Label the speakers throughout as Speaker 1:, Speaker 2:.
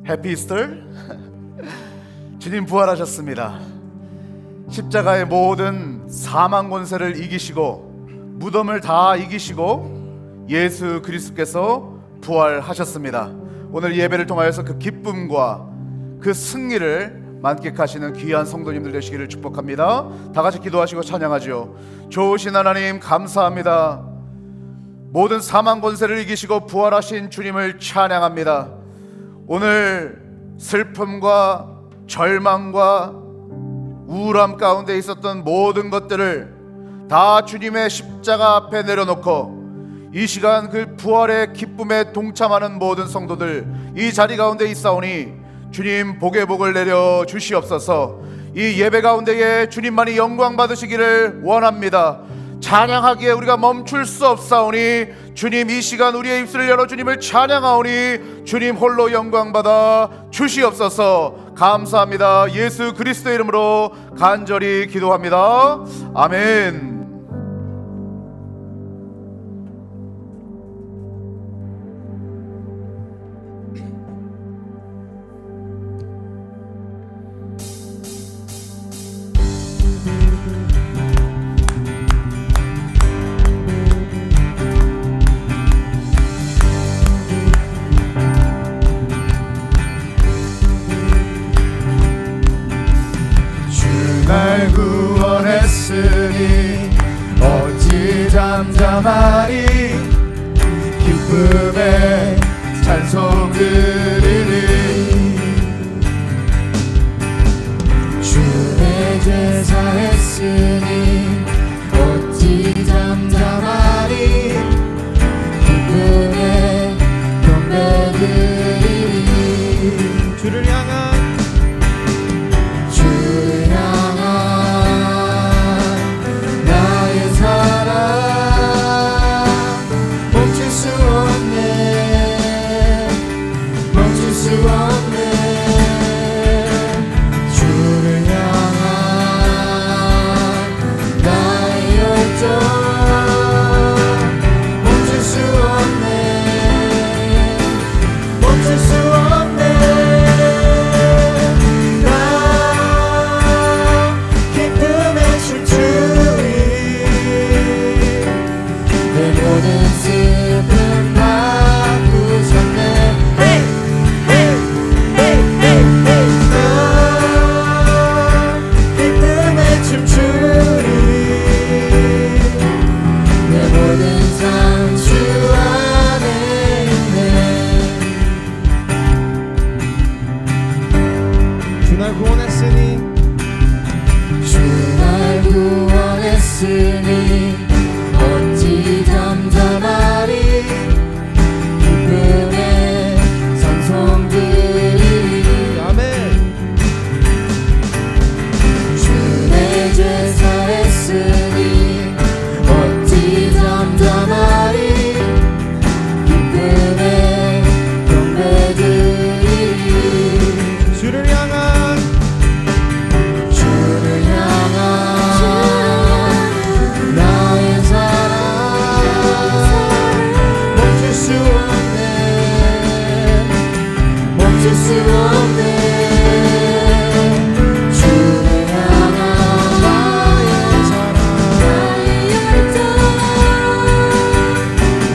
Speaker 1: 해피 이스터. 주님 부활하셨습니다. 십자가의 모든 사망 권세를 이기시고 무덤을 다 이기시고 예수 그리스도께서 부활하셨습니다. 오늘 예배를 통하여서 그 기쁨과 그 승리를 만끽하시는 귀한 성도님들 되시기를 축복합니다. 다 같이 기도하시고 찬양하죠. 좋으신 하나님 감사합니다. 모든 사망 권세를 이기시고 부활하신 주님을 찬양합니다. 오늘 슬픔과 절망과 우울함 가운데 있었던 모든 것들을 다 주님의 십자가 앞에 내려놓고 이 시간 그 부활의 기쁨에 동참하는 모든 성도들 이 자리 가운데 있사오니 주님 복의 복을 내려 주시옵소서. 이 예배 가운데에 주님만이 영광 받으시기를 원합니다. 찬양하기에 우리가 멈출 수 없사오니 주님 이 시간 우리의 입술을 열어 주님을 찬양하오니 주님 홀로 영광 받아 주시옵소서. 감사합니다. 예수 그리스도의 이름으로 간절히 기도합니다. 아멘.
Speaker 2: 날 구원했으니 어찌 잠잠하리. 기쁨에 찬송 드리리. 주의 제사 했으니 어찌 잠잠하리. 기쁨에 경배 드리리. 주를 향한 어찌 잠잠하리. 기쁨에 찬송 드리리. 아멘. 주의 제사 했으니 어찌 잠잠하리. 기쁨에 경배 드리리. 주를 향한 수 없네. 주를 향한 나의 사랑 나의 열정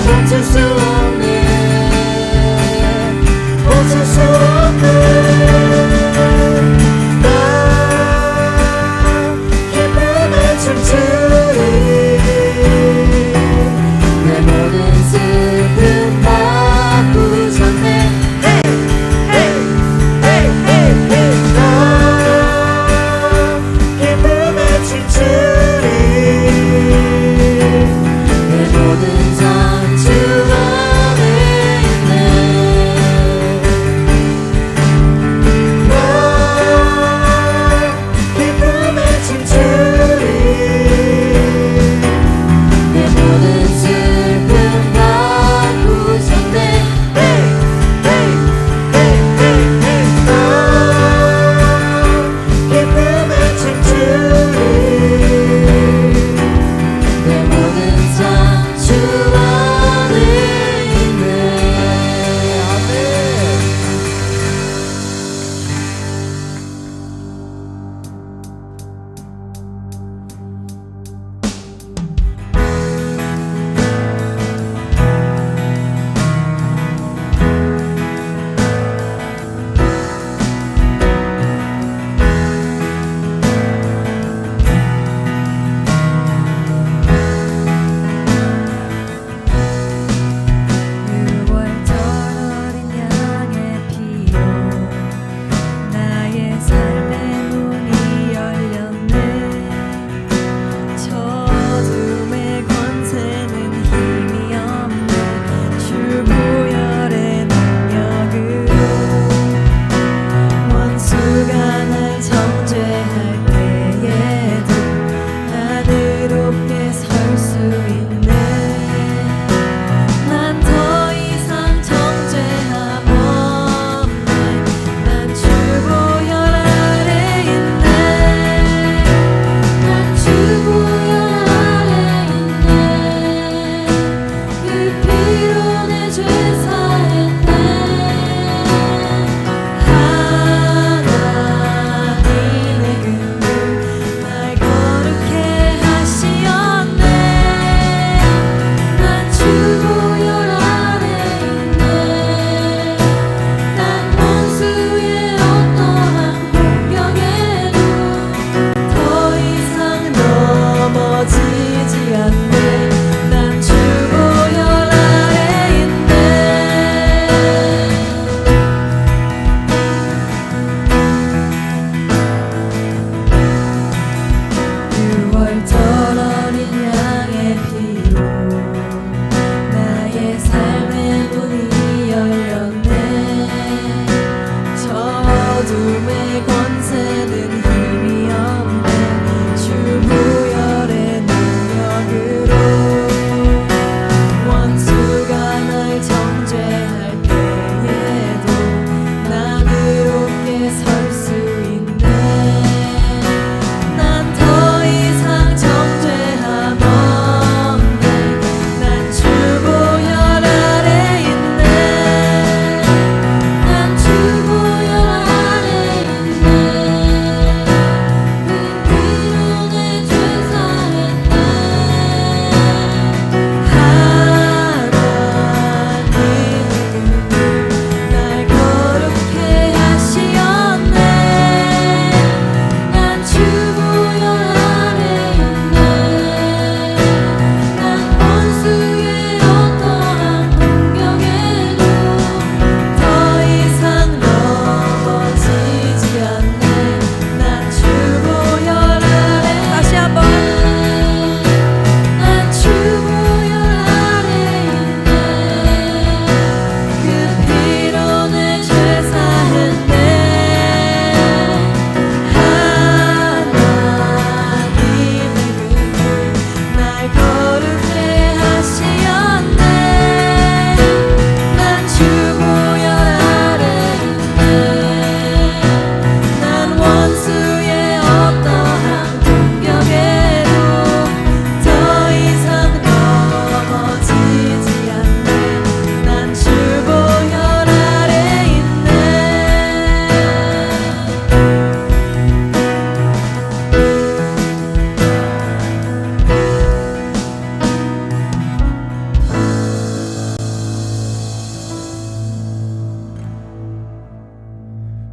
Speaker 2: 멈출 수 없네. 멈출 수 없네. 나 기쁨에 춤추리. 내 모든 슬픔 바꾸셨네.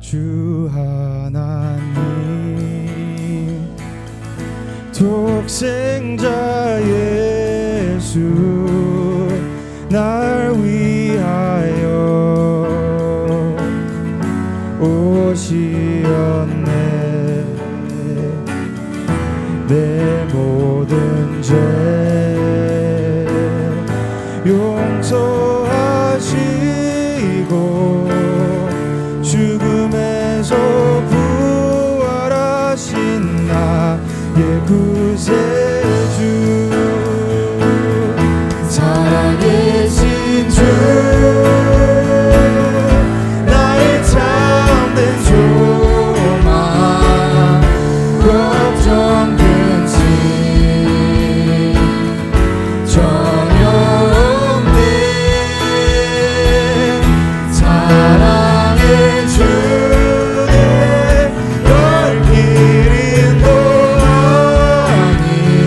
Speaker 3: 주 하나님 독생자 예수 날 위하여 오시었네. 내 모든 죄 용서하시고 죽음에서 부활하신 나의 구세주
Speaker 2: 살아계신 주
Speaker 3: 나의 참된 소망
Speaker 2: 걱정 근심 전혀 없네. 사랑의 주내 널 기린도 아니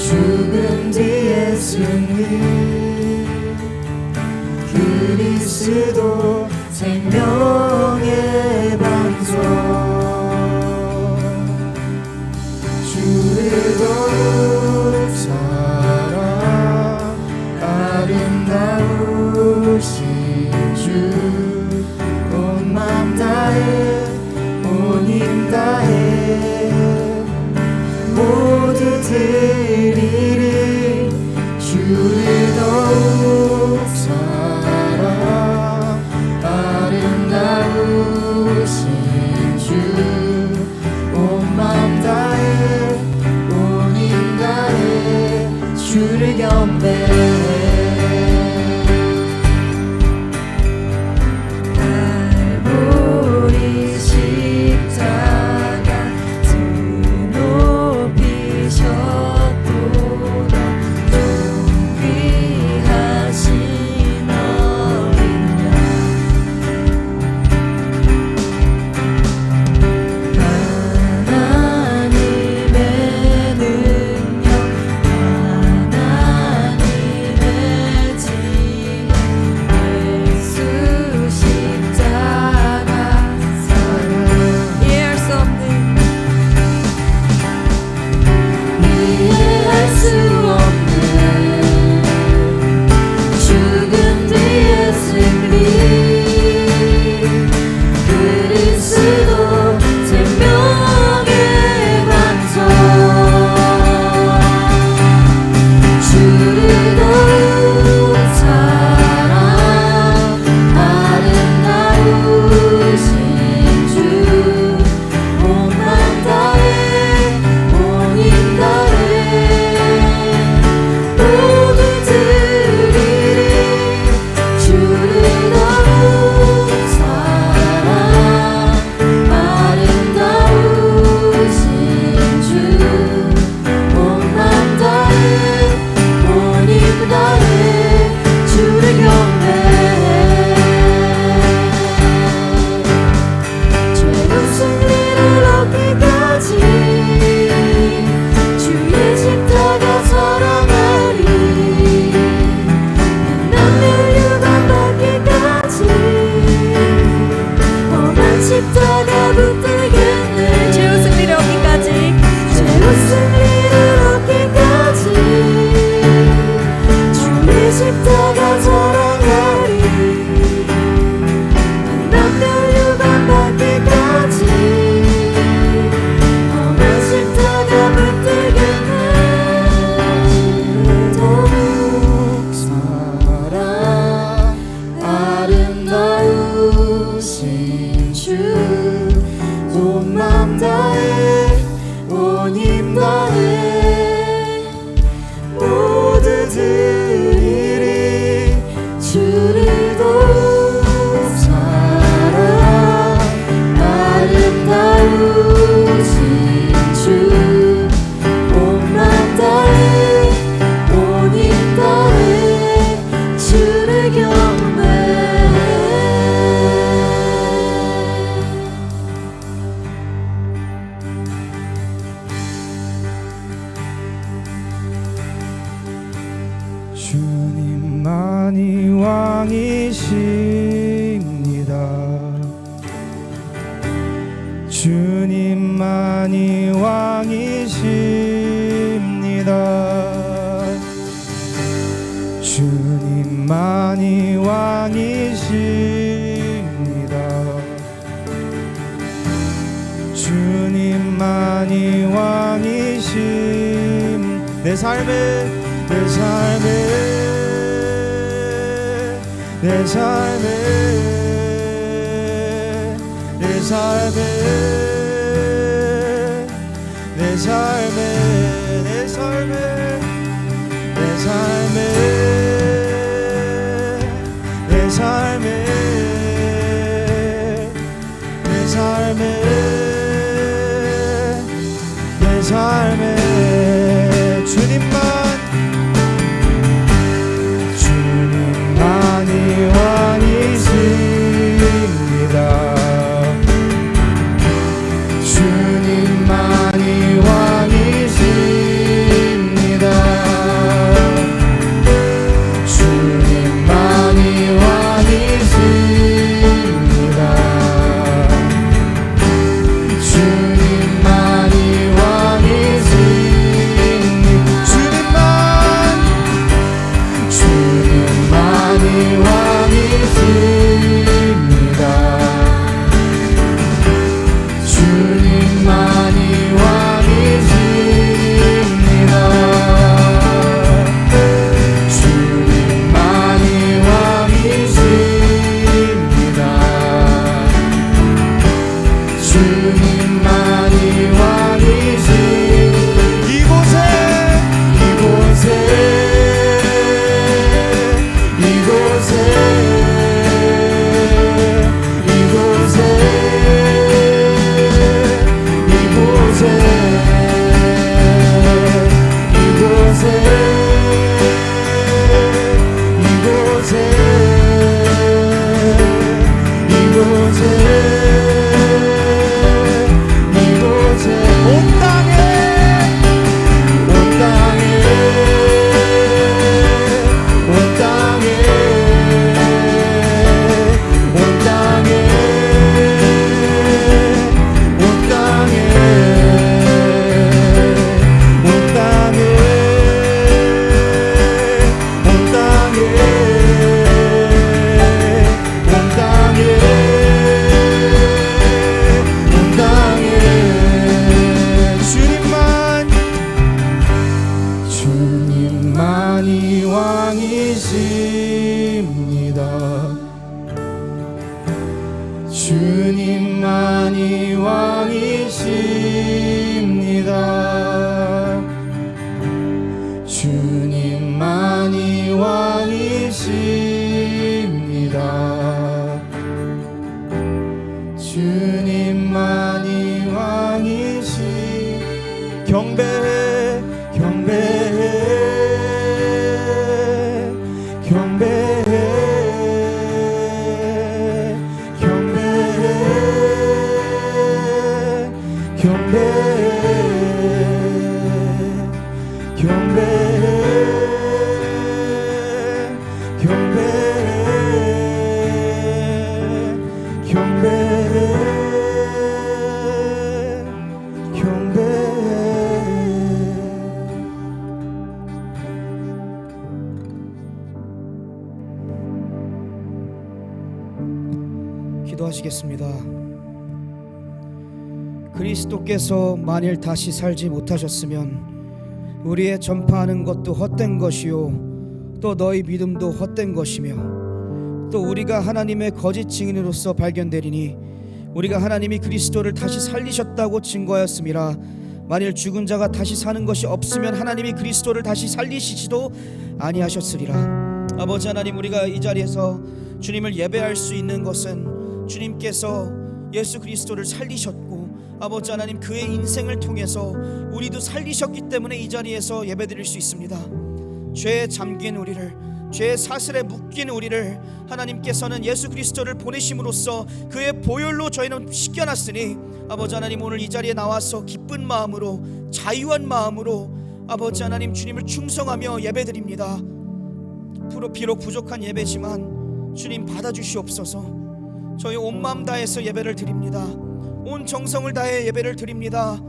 Speaker 2: 죽음 뒤에 승리 그리스도 생명의 방송 주를 더욱 사랑 아름다우신 주 온 맘 다해 온 힘 다해 모두 드리리 주를 더욱 사랑 아름다우신 주 온 맘 다해 온 힘 다해 주를 경배해 갈보리 십자가 드높이셨도다 존귀하신 어린 양 하나님의 능력 하나님의 지혜 예수 십자가 사랑 이해할 수 없는 이해할 수 없는 죽음 뒤의 승리 그리스도 생명의 방송 주를 더욱 사랑 아름다우신 주 온 맘 다해 온 힘 다해 모두 드리리 주를 더욱 사랑 아름다우신 주 온 맘 다해 온 힘 다해 주를 경배해 죄로 승리를 얻기까지 주의 십자가 사랑하리 남의 유감 받기까지 험한 십자가 붙들겠네 죄로 승리를 얻기까지 죄로 승리를 얻기까지 주의 십자가 사랑하리 남의 유감 받기까지 험한 십자가 붙들겠네 더욱 사랑 아름다우신 주 온 맘 다해 온 힘 다해 모두 드리리 주를 더욱 사랑 아름다우신 주 온 맘 다해 온 힘 다해 주를 경배해
Speaker 3: 주님만이 왕이십니다. 주님만이 왕이십니다. 주님만이 왕이십니다. 주님만이 왕이심 내 삶에 내 삶에 내 삶에 내 삶에 내 삶에 내 삶에 내 삶에 내 삶에 내 삶에 내 삶에 주님만이 왕이십니다. 주님만이 왕이십니다. 경배해 경배해 경배해 경배해.
Speaker 4: 기도하시겠습니다. 그리스도께서 만일 다시 살지 못하셨으면 우리의 전파하는 것도 헛된 것이요 또 너희 믿음도 헛된 것이며 또 우리가 하나님의 거짓 증인으로서 발견되리니 우리가 하나님이 그리스도를 다시 살리셨다고 증거하였음이라. 만일 죽은 자가 다시 사는 것이 없으면 하나님이 그리스도를 다시 살리시지도 아니하셨으리라. 아버지 하나님, 우리가 이 자리에서 주님을 예배할 수 있는 것은 주님께서 예수 그리스도를 살리셨고 아버지 하나님 그의 인생을 통해서 우리도 살리셨기 때문에 이 자리에서 예배드릴 수 있습니다. 죄에 잠긴 우리를, 죄의 사슬에 묶인 우리를 하나님께서는 예수 그리스도를 보내심으로써 그의 보혈로 저희는 씻겨놨으니 아버지 하나님, 오늘 이 자리에 나와서 기쁜 마음으로 자유한 마음으로 아버지 하나님 주님을 충성하며 예배드립니다. 비록 부족한 예배지만 주님 받아주시옵소서. 저희 온 마음 다해서 예배를 드립니다. 온 정성을 다해 예배를 드립니다.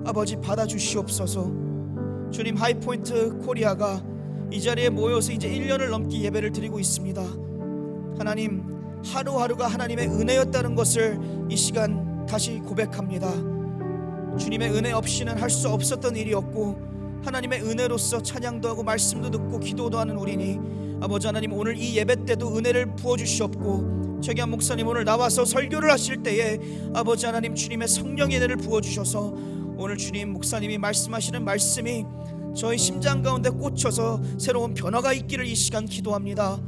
Speaker 4: 아버지 받아주시옵소서. 주님, 하이포인트 코리아가 이 자리에 모여서 이제 1년을 넘게 예배를 드리고 있습니다. 하나님, 하루하루가 하나님의 은혜였다는 것을 이 시간 다시 고백합니다. 주님의 은혜 없이는 할 수 없었던 일이었고 하나님의 은혜로서 찬양도 하고 말씀도 듣고 기도도 하는 우리니 아버지 하나님, 오늘 이 예배 때도 은혜를 부어주시옵고 최기한 목사님 오늘 나와서 설교를 하실 때에 아버지 하나님 주님의 성령의 은혜를 부어주셔서 오늘 주님 목사님이 말씀하시는 말씀이 저희 심장 가운데 꽂혀서 새로운 변화가 있기를 이 시간 기도합니다.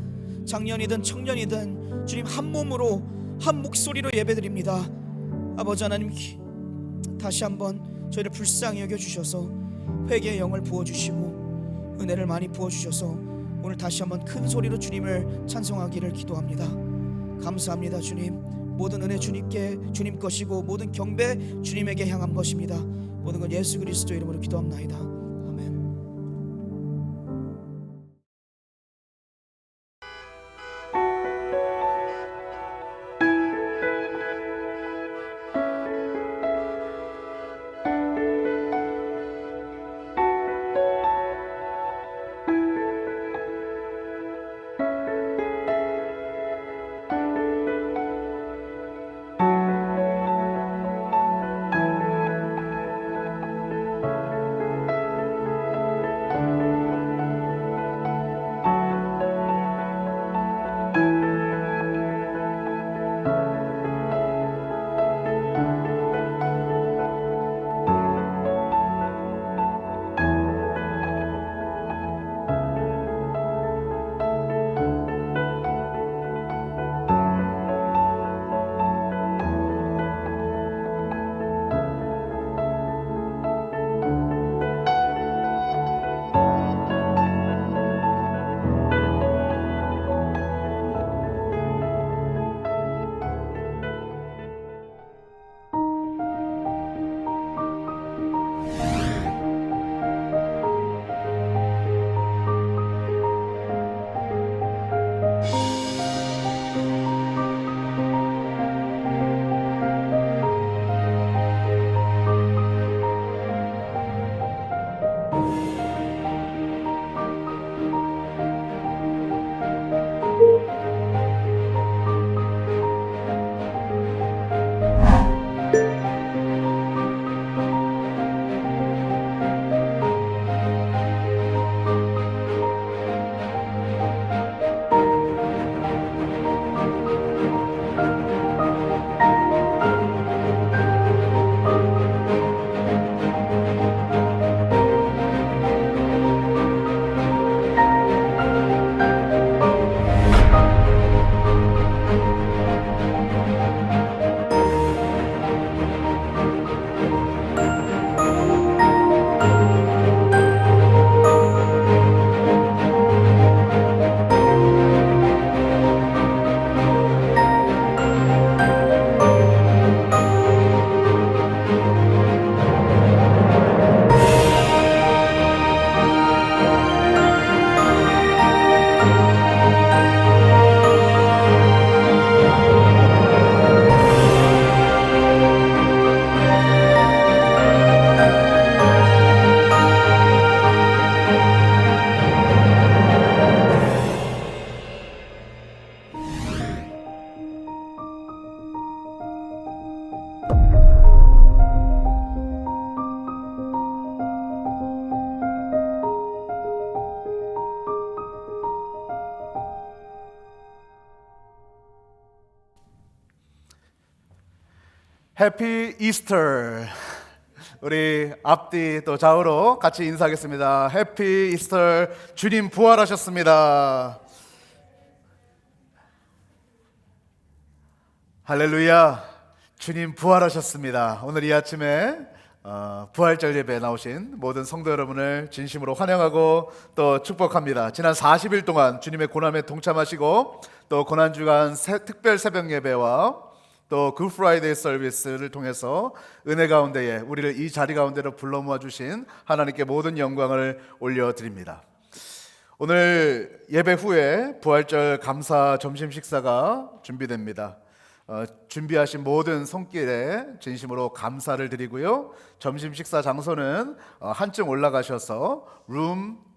Speaker 4: 장년이든 청년이든 주님 한 몸으로 한 목소리로 예배드립니다. 아버지 하나님, 다시 한번 저희를 불쌍히 여겨주셔서 회개의 영을 부어주시고 은혜를 많이 부어주셔서 오늘 다시 한번 큰 소리로 주님을 찬송하기를 기도합니다. 감사합니다. 주님, 모든 은혜 주님께, 주님 것이고 모든 경배 주님에게 향한 것입니다. 모든 건 예수 그리스도 이름으로 기도합나이다. 아멘.
Speaker 1: 해피 이스터. 우리 앞뒤 또 좌우로 같이 인사하겠습니다. 해피 이스터. 주님 부활하셨습니다. 할렐루야. 주님 부활하셨습니다. 오늘 이 아침에 부활절 예배에 나오신 모든 성도 여러분을 진심으로 환영하고 또 축복합니다. 지난 40일 동안 주님의 고난에 동참하시고 또 고난주간 특별 새벽 예배와 또 굿 프라이데이 서비스를 통해서 은혜 가운데에 우리를 이 자리 가운데로 불러 모아 주신 하나님께 모든 영광을 올려드립니다. 오늘 예배 후에 부활절 감사 점심 식사가 준비됩니다. 준비하신 모든 손길에 진심으로 감사를 드리고요. 점심 식사 장소는 한층 올라가셔서 룸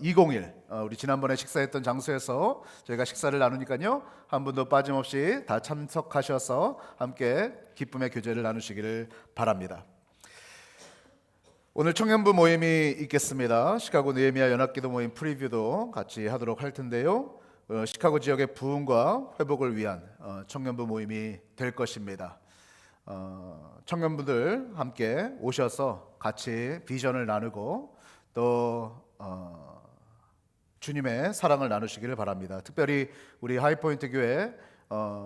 Speaker 1: 201, 우리 지난번에 식사했던 장소에서 저희가 식사를 나누니까요, 한 분도 빠짐없이 다 참석하셔서 함께 기쁨의 교제를 나누시기를 바랍니다. 오늘 청년부 모임이 있겠습니다. 시카고 느헤미야 연합기도 모임 프리뷰도 같이 하도록 할 텐데요, 시카고 지역의 부흥과 회복을 위한 청년부 모임이 될 것입니다. 청년분들 함께 오셔서 같이 비전을 나누고 또 주님의 사랑을 나누시기를 바랍니다. 특별히 우리 하이포인트 교회,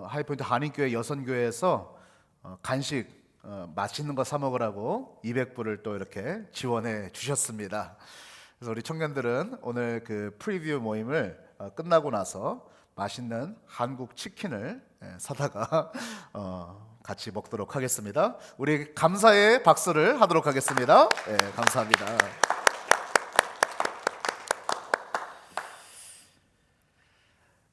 Speaker 1: 하이포인트 한인교회 여선교회에서 간식 맛있는 거 사 먹으라고 200불을 또 이렇게 지원해 주셨습니다. 그래서 우리 청년들은 오늘 그 프리뷰 모임을 끝나고 나서 맛있는 한국 치킨을 사다가 같이 먹도록 하겠습니다. 우리 감사의 박수를 하도록 하겠습니다. 네, 감사합니다.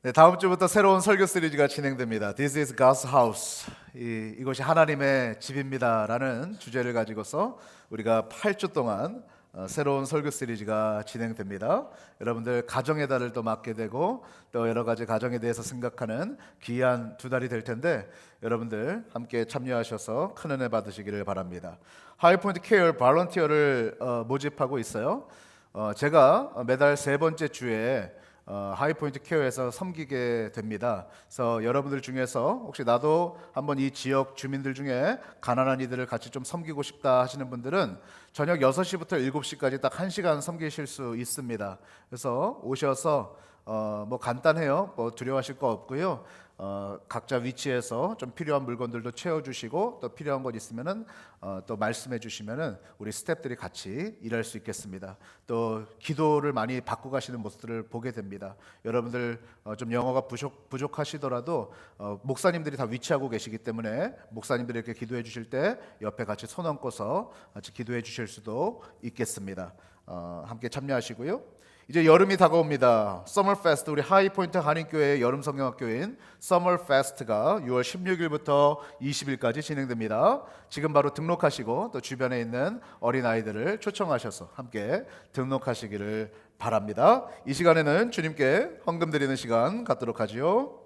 Speaker 1: 네, 다음 주부터 새로운 설교 시리즈가 진행됩니다. This is God's house. 이것이 하나님의 집입니다라는 주제를 가지고서 우리가 8주 동안 새로운 설교 시리즈가 진행됩니다. 여러분들 가정의 달을 또 맞게 되고 또 여러 가지 가정에 대해서 생각하는 귀한 두 달이 될 텐데 여러분들 함께 참여하셔서 큰 은혜 받으시기를 바랍니다. 하이포인트 케어 발런티어를 모집하고 있어요. 제가 매달 세 번째 주에 하이포인트 케어에서 섬기게 됩니다. 그래서 여러분들 중에서 혹시 나도 한번 이 지역 주민들 중에 가난한 이들을 같이 좀 섬기고 싶다 하시는 분들은 저녁 6시부터 7시까지 딱 1시간 섬기실 수 있습니다. 그래서 오셔서 뭐 간단해요. 뭐 두려워하실 거 없고요. 각자 위치에서 좀 필요한 물건들도 채워주시고 또 필요한 것 있으면은 또 말씀해 주시면은 우리 스태프들이 같이 일할 수 있겠습니다. 또 기도를 많이 받고 가시는 모습들을 보게 됩니다. 여러분들 좀 영어가 부족하시더라도 목사님들이 다 위치하고 계시기 때문에 목사님들이 이렇게 기도해 주실 때 옆에 같이 손 얹고서 같이 기도해 주실 수도 있겠습니다. 함께 참여하시고요. 이제 여름이 다가옵니다. 서머페스트, 우리 하이포인트 한인교회의 여름 성경학교인 서머페스트가 6월 16일부터 20일까지 진행됩니다. 지금 바로 등록하시고 또 주변에 있는 어린아이들을 초청하셔서 함께 등록하시기를 바랍니다. 이 시간에는 주님께 헌금 드리는 시간 갖도록 하지요.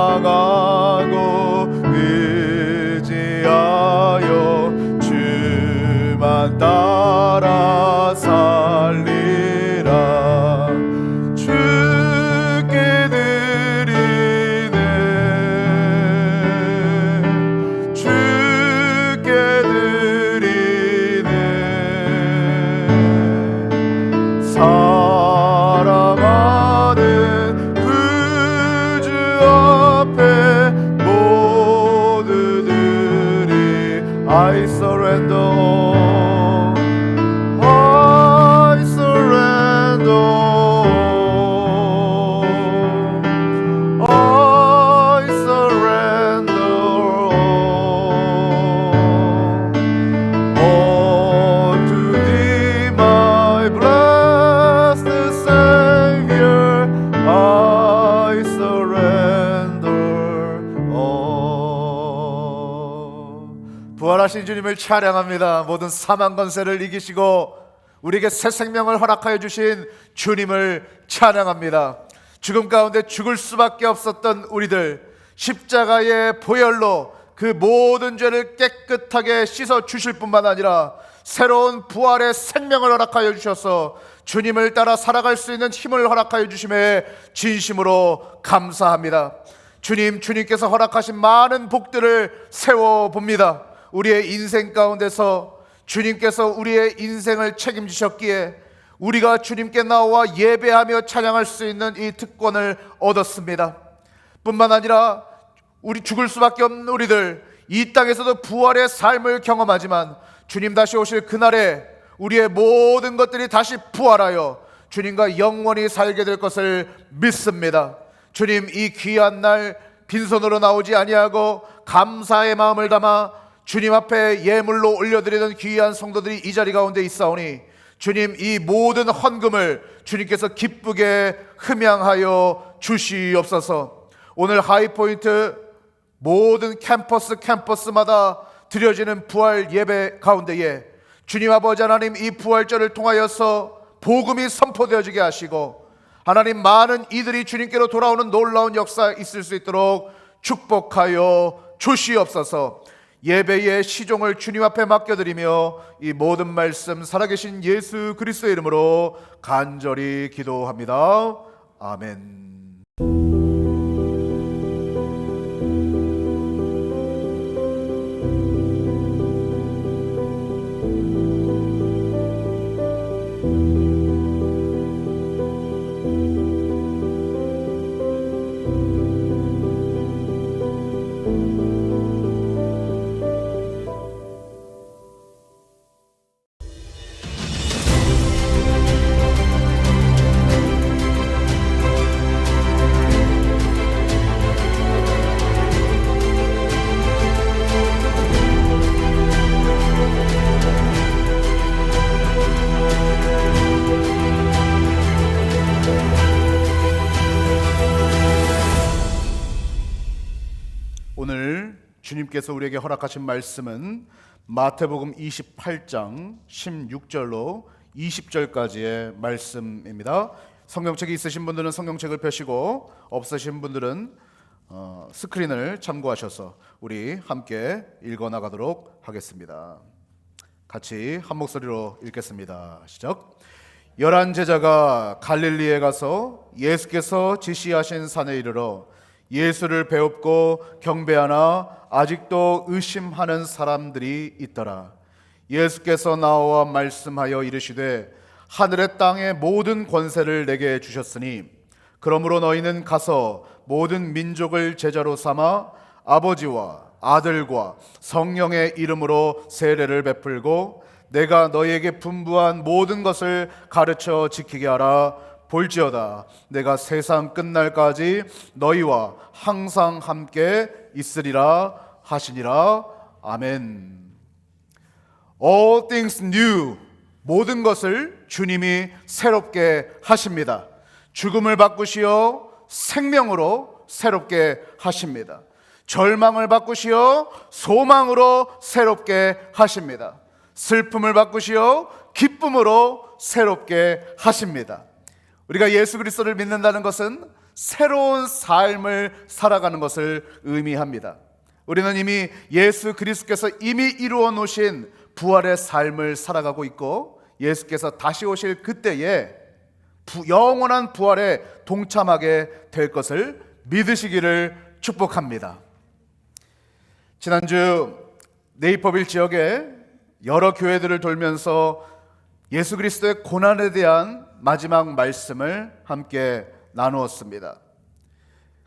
Speaker 1: 사랑하고 의지하여 주만 따라 살리라. 주께 드리네, 주께 드리네. 사랑하는 그 주 부활하신 주님을 찬양합니다. 모든 사망 권세를 이기시고 우리에게 새 생명을 허락하여 주신 주님을 찬양합니다. 죽음 가운데 죽을 수밖에 없었던 우리들, 십자가의 보혈로 그 모든 죄를 깨끗하게 씻어 주실 뿐만 아니라 새로운 부활의 생명을 허락하여 주셔서 주님을 따라 살아갈 수 있는 힘을 허락하여 주심에 진심으로 감사합니다. 주님께서 허락하신 많은 복들을 세워봅니다. 우리의 인생 가운데서 주님께서 우리의 인생을 책임지셨기에 우리가 주님께 나와 예배하며 찬양할 수 있는 이 특권을 얻었습니다. 뿐만 아니라 우리 죽을 수밖에 없는 우리들, 이 땅에서도 부활의 삶을 경험하지만 주님 다시 오실 그날에 우리의 모든 것들이 다시 부활하여 주님과 영원히 살게 될 것을 믿습니다. 주님, 이 귀한 날 빈손으로 나오지 아니하고 감사의 마음을 담아 주님 앞에 예물로 올려드리는 귀한 성도들이 이 자리 가운데 있사오니 주님, 이 모든 헌금을 주님께서 기쁘게 흠양하여 주시옵소서. 오늘 하이포인트 모든 캠퍼스마다 드려지는 부활 예배 가운데에 주님 아버지 하나님, 이 부활절을 통하여서 복음이 선포되어지게 하시고 하나님, 많은 이들이 주님께로 돌아오는 놀라운 역사 있을 수 있도록 축복하여 주시옵소서. 예배의 시종을 주님 앞에 맡겨드리며 이 모든 말씀 살아계신 예수 그리스도의 이름으로 간절히 기도합니다. 아멘. 오늘 주님께서 우리에게 허락하신 말씀은 마태복음 28장 16절로 20절까지의 말씀입니다. 성경책이 있으신 분들은 성경책을 펴시고 없으신 분들은 스크린을 참고하셔서 우리 함께 읽어나가도록 하겠습니다. 같이 한 목소리로 읽겠습니다. 시작. 11 제자가 갈릴리에 가서 예수께서 지시하신 산에 이르러 예수를 배웁고 경배하나 아직도 의심하는 사람들이 있더라. 예수께서 나와 말씀하여 이르시되 하늘의 땅의 모든 권세를 내게 주셨으니 그러므로 너희는 가서 모든 민족을 제자로 삼아 아버지와 아들과 성령의 이름으로 세례를 베풀고 내가 너희에게 분부한 모든 것을 가르쳐 지키게 하라. 볼지어다 내가 세상 끝날까지 너희와 항상 함께 있으리라 하시니라. 아멘. All things new, 모든 것을 주님이 새롭게 하십니다. 죽음을 바꾸시어 생명으로 새롭게 하십니다. 절망을 바꾸시어 소망으로 새롭게 하십니다. 슬픔을 바꾸시어 기쁨으로 새롭게 하십니다. 우리가 예수 그리스도를 믿는다는 것은 새로운 삶을 살아가는 것을 의미합니다. 우리는 이미 예수 그리스도께서 이미 이루어 놓으신 부활의 삶을 살아가고 있고 예수께서 다시 오실 그때에 영원한 부활에 동참하게 될 것을 믿으시기를 축복합니다. 지난주 네이퍼빌 지역에 여러 교회들을 돌면서 예수 그리스도의 고난에 대한 마지막 말씀을 함께 나누었습니다.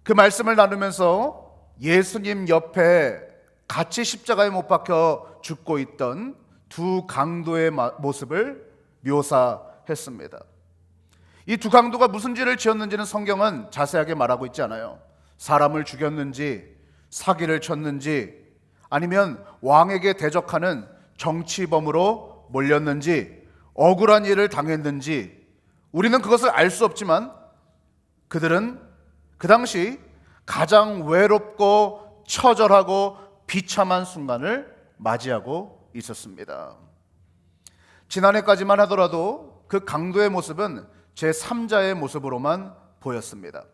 Speaker 1: 그 말씀을 나누면서 예수님 옆에 같이 십자가에 못 박혀 죽고 있던 두 강도의 모습을 묘사했습니다. 이 두 강도가 무슨 죄를 지었는지는 성경은 자세하게 말하고 있지 않아요. 사람을 죽였는지, 사기를 쳤는지, 아니면 왕에게 대적하는 정치범으로 몰렸는지, 억울한 일을 당했는지 우리는 그것을 알 수 없지만 그들은 그 당시 가장 외롭고 처절하고 비참한 순간을 맞이하고 있었습니다. 지난해까지만 하더라도 그 강도의 모습은 제3자의 모습으로만 보였습니다.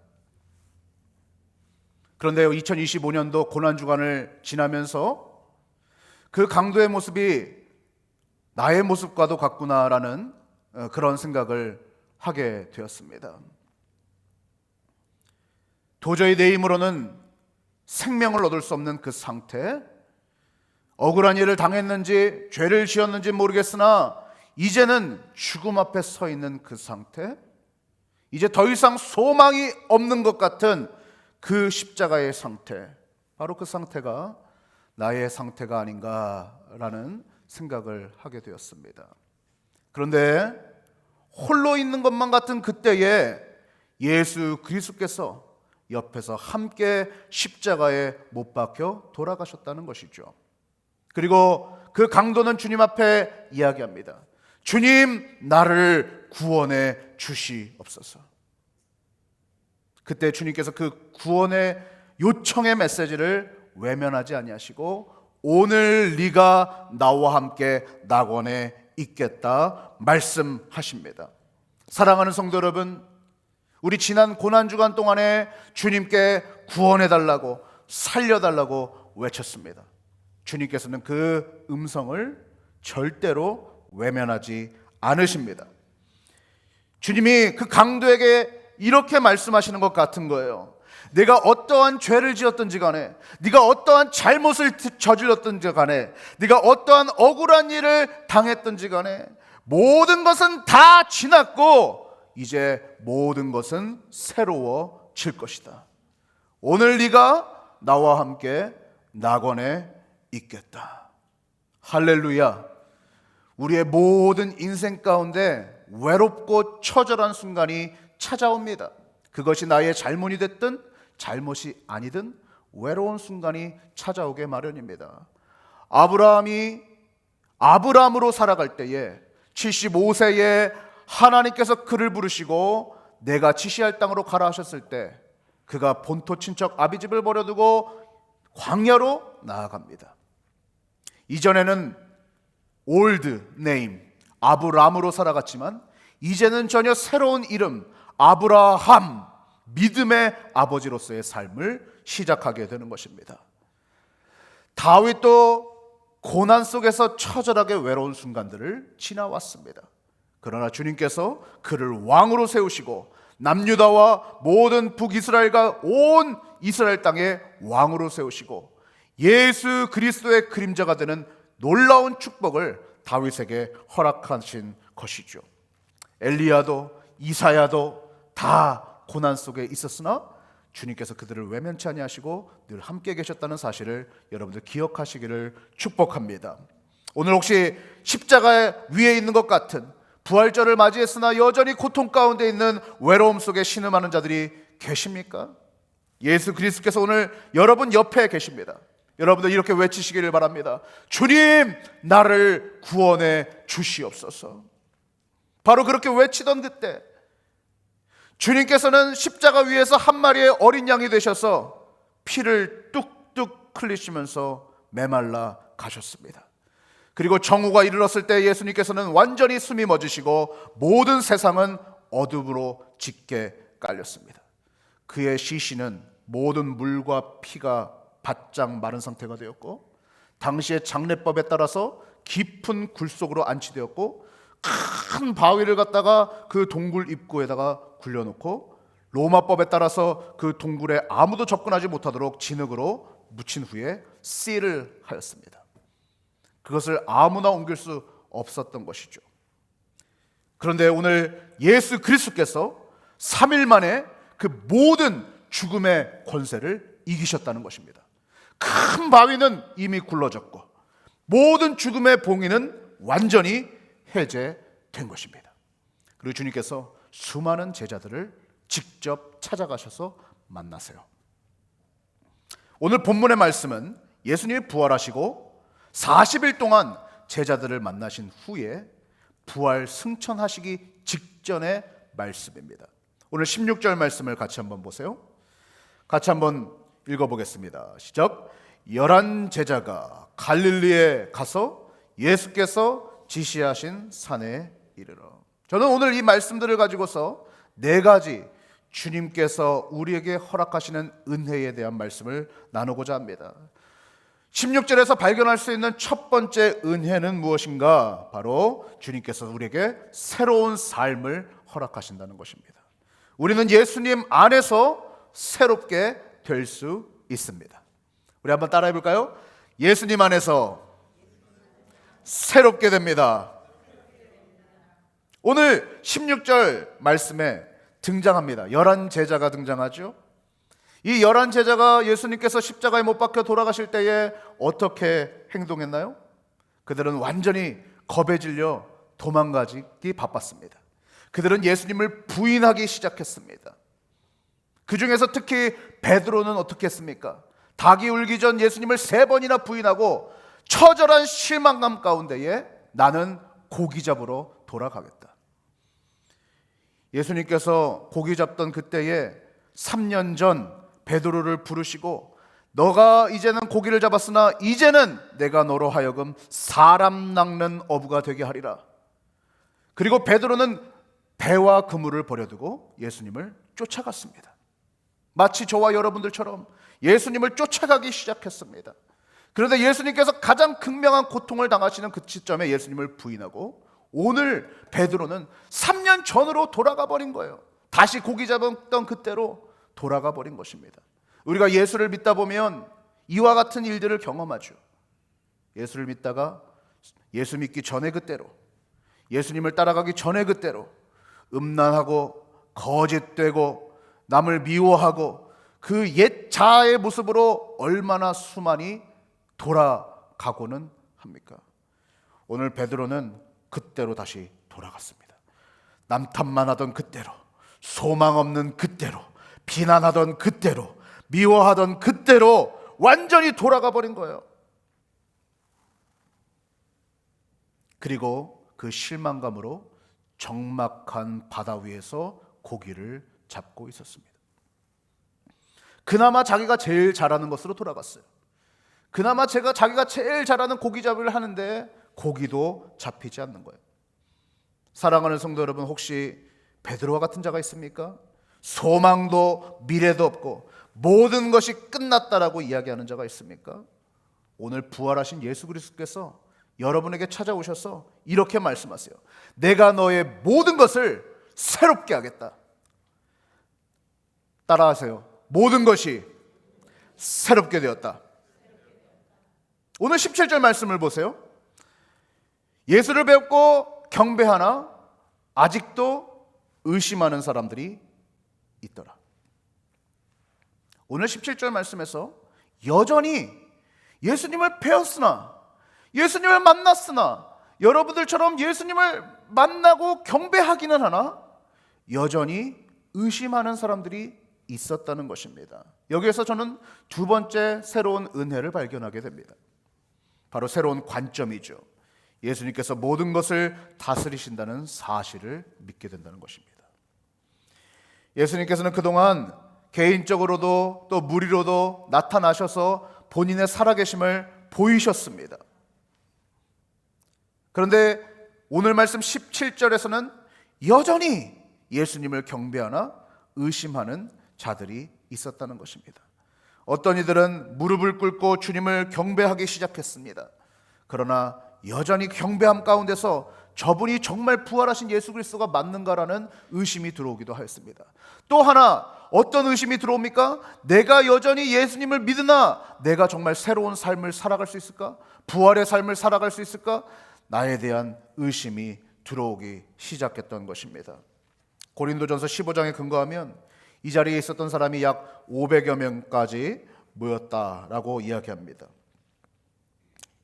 Speaker 1: 그런데 2025년도 고난주간을 지나면서 그 강도의 모습이 나의 모습과도 같구나라는 그런 생각을 하게 되었습니다. 도저히 내 힘으로는 생명을 얻을 수 없는 그 상태, 억울한 일을 당했는지 죄를 지었는지 모르겠으나 이제는 죽음 앞에 서 있는 그 상태, 이제 더 이상 소망이 없는 것 같은 그 십자가의 상태, 바로 그 상태가 나의 상태가 아닌가라는 생각을 하게 되었습니다. 그런데 홀로 있는 것만 같은 그때에 예수 그리스도께서 옆에서 함께 십자가에 못 박혀 돌아가셨다는 것이죠. 그리고 그 강도는 주님 앞에 이야기합니다. 주님, 나를 구원해 주시옵소서. 그때 주님께서 그 구원의 요청의 메시지를 외면하지 아니하시고 오늘 네가 나와 함께 낙원에 있겠다 말씀하십니다. 사랑하는 성도 여러분, 우리 지난 고난주간 동안에 주님께 구원해달라고 살려달라고 외쳤습니다. 주님께서는 그 음성을 절대로 외면하지 않으십니다. 주님이 그 강도에게 이렇게 말씀하시는 것 같은 거예요. 내가 어떠한 죄를 지었든지 간에, 네가 어떠한 잘못을 저질렀든지 간에, 네가 어떠한 억울한 일을 당했든지 간에 모든 것은 다 지났고 이제 모든 것은 새로워질 것이다. 오늘 네가 나와 함께 낙원에 있겠다. 할렐루야. 우리의 모든 인생 가운데 외롭고 처절한 순간이 찾아옵니다. 그것이 나의 잘못이 됐든 잘못이 아니든 외로운 순간이 찾아오게 마련입니다. 아브라함이 아브라함으로 살아갈 때에 75세에 하나님께서 그를 부르시고 내가 지시할 땅으로 가라 하셨을 때 그가 본토 친척 아비집을 버려두고 광야로 나아갑니다. 이전에는 올드 네임 아브람으로 살아갔지만 이제는 전혀 새로운 이름 아브라함, 믿음의 아버지로서의 삶을 시작하게 되는 것입니다. 다윗도 고난 속에서 처절하게 외로운 순간들을 지나왔습니다. 그러나 주님께서 그를 왕으로 세우시고 남유다와 모든 북이스라엘과 온 이스라엘 땅에 왕으로 세우시고 예수 그리스도의 그림자가 되는 놀라운 축복을 다윗에게 허락하신 것이죠. 엘리야도 이사야도 다 고난 속에 있었으나 주님께서 그들을 외면치 아니하시고 늘 함께 계셨다는 사실을 여러분들 기억하시기를 축복합니다. 오늘 혹시 십자가 위에 있는 것 같은 부활절을 맞이했으나 여전히 고통 가운데 있는 외로움 속에 신음하는 자들이 계십니까? 예수 그리스도께서 오늘 여러분 옆에 계십니다. 여러분들 이렇게 외치시기를 바랍니다. 주님, 나를 구원해 주시옵소서. 바로 그렇게 외치던 그때 주님께서는 십자가 위에서 한 마리의 어린 양이 되셔서 피를 뚝뚝 흘리시면서 메말라 가셨습니다. 그리고 정오가 이르렀을 때 예수님께서는 완전히 숨이 멎으시고 모든 세상은 어둠으로 짙게 깔렸습니다. 그의 시신은 모든 물과 피가 바짝 마른 상태가 되었고 당시의 장례법에 따라서 깊은 굴 속으로 안치되었고 큰 바위를 갖다가 그 동굴 입구에다가 굴려놓고 로마법에 따라서 그 동굴에 아무도 접근하지 못하도록 진흙으로 묻힌 후에 씨를 하였습니다. 그것을 아무나 옮길 수 없었던 것이죠. 그런데 오늘 예수 그리스도께서 3일 만에 그 모든 죽음의 권세를 이기셨다는 것입니다. 큰 바위는 이미 굴러졌고 모든 죽음의 봉인은 완전히 해제된 것입니다. 그리고 주님께서 수많은 제자들을 직접 찾아가셔서 만나세요. 오늘 본문의 말씀은 예수님이 부활하시고 40일 동안 제자들을 만나신 후에 부활 승천하시기 직전의 말씀입니다. 오늘 16절 말씀을 같이 한번 보세요. 같이 한번 읽어보겠습니다. 시작. 열한 제자가 갈릴리에 가서 예수께서 지시하신 산에 이르러. 저는 오늘 이 말씀들을 가지고서 네 가지 주님께서 우리에게 허락하시는 은혜에 대한 말씀을 나누고자 합니다. 16절에서 발견할 수 있는 첫 번째 은혜는 무엇인가? 바로 주님께서 우리에게 새로운 삶을 허락하신다는 것입니다. 우리는 예수님 안에서 새롭게 될 수 있습니다. 우리 한번 따라해 볼까요? 예수님 안에서 새롭게 됩니다. 오늘 16절 말씀에 등장합니다. 11제자가 등장하죠. 이 11제자가 예수님께서 십자가에 못 박혀 돌아가실 때에 어떻게 행동했나요? 그들은 완전히 겁에 질려 도망가기 바빴습니다. 그들은 예수님을 부인하기 시작했습니다. 그 중에서 특히 베드로는 어떻게 했습니까? 닭이 울기 전 예수님을 3번이나 부인하고 처절한 실망감 가운데에 나는 고기 잡으러 돌아가겠다. 예수님께서 고기 잡던 그때에 3년 전 베드로를 부르시고 너가 이제는 고기를 잡았으나 이제는 내가 너로 하여금 사람 낚는 어부가 되게 하리라. 그리고 베드로는 배와 그물을 버려두고 예수님을 쫓아갔습니다. 마치 저와 여러분들처럼 예수님을 쫓아가기 시작했습니다. 그런데 예수님께서 가장 극명한 고통을 당하시는 그 시점에 예수님을 부인하고 오늘 베드로는 3년 전으로 돌아가 버린 거예요. 다시 고기 잡았던 그때로 돌아가 버린 것입니다. 우리가 예수를 믿다 보면 이와 같은 일들을 경험하죠. 예수를 믿다가 예수 믿기 전에 그때로, 예수님을 따라가기 전에 그때로 음란하고 거짓되고 남을 미워하고 그 옛 자아의 모습으로 얼마나 수많이 돌아가고는 합니까? 오늘 베드로는 그때로 다시 돌아갔습니다. 남탓만 하던 그때로, 소망 없는 그때로, 비난하던 그때로, 미워하던 그때로 완전히 돌아가 버린 거예요. 그리고 그 실망감으로 적막한 바다 위에서 고기를 잡고 있었습니다. 그나마 자기가 제일 잘하는 것으로 돌아갔어요. 그나마 자기가 제일 잘하는 고기잡이를 하는데 고기도 잡히지 않는 거예요. 사랑하는 성도 여러분, 혹시 베드로와 같은 자가 있습니까? 소망도 미래도 없고 모든 것이 끝났다라고 이야기하는 자가 있습니까? 오늘 부활하신 예수 그리스도께서 여러분에게 찾아오셔서 이렇게 말씀하세요. 내가 너의 모든 것을 새롭게 하겠다. 따라하세요. 모든 것이 새롭게 되었다. 오늘 17절 말씀을 보세요. 예수를 뵙고 경배하나 아직도 의심하는 사람들이 있더라. 오늘 17절 말씀에서 여전히 예수님을 배웠으나, 예수님을 만났으나, 여러분들처럼 예수님을 만나고 경배하기는 하나 여전히 의심하는 사람들이 있었다는 것입니다. 여기에서 저는 두 번째 새로운 은혜를 발견하게 됩니다. 바로 새로운 관점이죠. 예수님께서 모든 것을 다스리신다는 사실을 믿게 된다는 것입니다. 예수님께서는 그동안 개인적으로도 또 무리로도 나타나셔서 본인의 살아계심을 보이셨습니다. 그런데 오늘 말씀 17절에서는 여전히 예수님을 경배하나 의심하는 자들이 있었다는 것입니다. 어떤 이들은 무릎을 꿇고 주님을 경배하기 시작했습니다. 그러나 여전히 경배함 가운데서 저분이 정말 부활하신 예수 그리스도가 맞는가라는 의심이 들어오기도 하였습니다. 또 하나 어떤 의심이 들어옵니까? 내가 여전히 예수님을 믿으나 내가 정말 새로운 삶을 살아갈 수 있을까? 부활의 삶을 살아갈 수 있을까? 나에 대한 의심이 들어오기 시작했던 것입니다. 고린도전서 15장에 근거하면 이 자리에 있었던 사람이 약 500여 명까지 모였다라고 이야기합니다.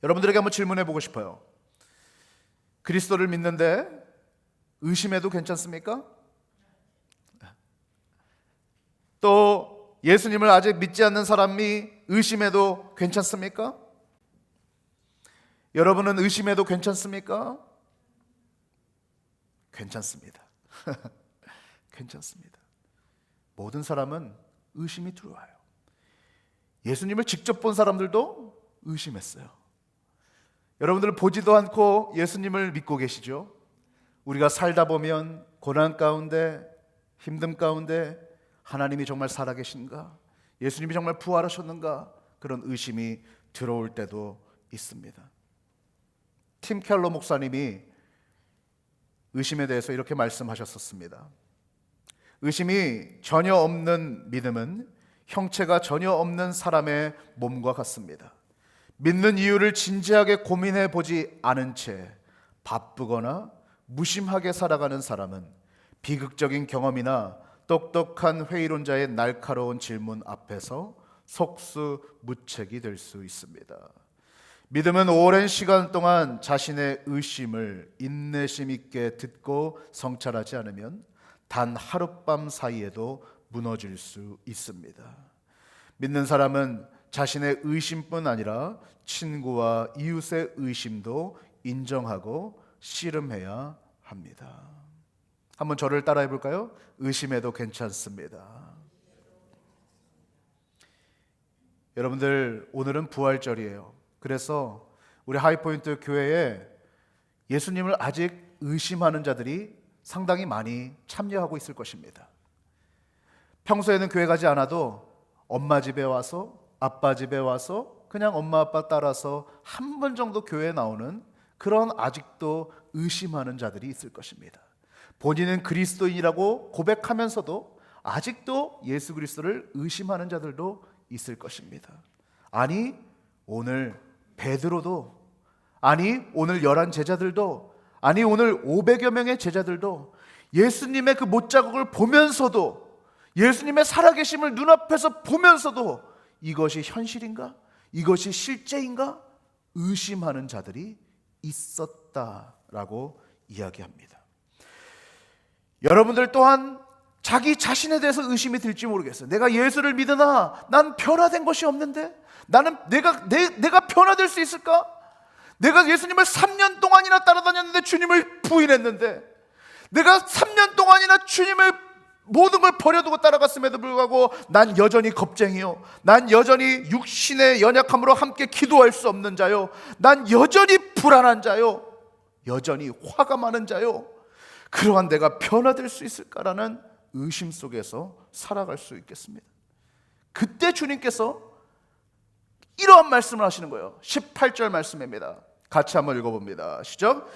Speaker 1: 여러분들에게 한번 질문해 보고 싶어요. 그리스도를 믿는데 의심해도 괜찮습니까? 또 예수님을 아직 믿지 않는 사람이 의심해도 괜찮습니까? 여러분은 의심해도 괜찮습니까? 괜찮습니다. 괜찮습니다. 모든 사람은 의심이 들어와요. 예수님을 직접 본 사람들도 의심했어요. 여러분들 보지도 않고 예수님을 믿고 계시죠? 우리가 살다 보면 고난 가운데, 힘듦 가운데 하나님이 정말 살아계신가? 예수님이 정말 부활하셨는가? 그런 의심이 들어올 때도 있습니다. 팀 켈러 목사님이 의심에 대해서 이렇게 말씀하셨었습니다. 의심이 전혀 없는 믿음은 형체가 전혀 없는 사람의 몸과 같습니다. 믿는 이유를 진지하게 고민해 보지 않은 채 바쁘거나 무심하게 살아가는 사람은 비극적인 경험이나 똑똑한 회의론자의 날카로운 질문 앞에서 속수무책이 될 수 있습니다. 믿음은 오랜 시간 동안 자신의 의심을 인내심 있게 듣고 성찰하지 않으면 단 하룻밤 사이에도 무너질 수 있습니다. 믿는 사람은 자신의 의심뿐 아니라 친구와 이웃의 의심도 인정하고 씨름해야 합니다. 한번 저를 따라해 볼까요? 의심해도 괜찮습니다. 여러분들, 오늘은 부활절이에요. 그래서 우리 하이포인트 교회에 예수님을 아직 의심하는 자들이 상당히 많이 참여하고 있을 것입니다. 평소에는 교회 가지 않아도 엄마 집에 와서, 아빠 집에 와서 그냥 엄마 아빠 따라서 한 번 정도 교회에 나오는 그런 아직도 의심하는 자들이 있을 것입니다. 본인은 그리스도인이라고 고백하면서도 아직도 예수 그리스도를 의심하는 자들도 있을 것입니다. 아니, 오늘 베드로도, 아니 오늘 11 제자들도, 아니 오늘 500여 명의 제자들도 예수님의 그 못자국을 보면서도, 예수님의 살아계심을 눈앞에서 보면서도 이것이 현실인가? 이것이 실제인가? 의심하는 자들이 있었다라고 이야기합니다. 여러분들 또한 자기 자신에 대해서 의심이 들지 모르겠어요. 내가 예수를 믿으나 난 변화된 것이 없는데, 나는 내가 변화될 수 있을까? 내가 예수님을 3년 동안이나 따라다녔는데 주님을 부인했는데, 내가 3년 동안이나 주님을 모든 걸 버려두고 따라갔음에도 불구하고 난 여전히 겁쟁이요, 난 여전히 육신의 연약함으로 함께 기도할 수 없는 자요, 난 여전히 불안한 자요, 여전히 화가 많은 자요, 그러한 내가 변화될 수 있을까라는 의심 속에서 살아갈 수 있겠습니다. 그때 주님께서 이러한 말씀을 하시는 거예요. 18절 말씀입니다. 같이 한번 읽어봅니다. 시작.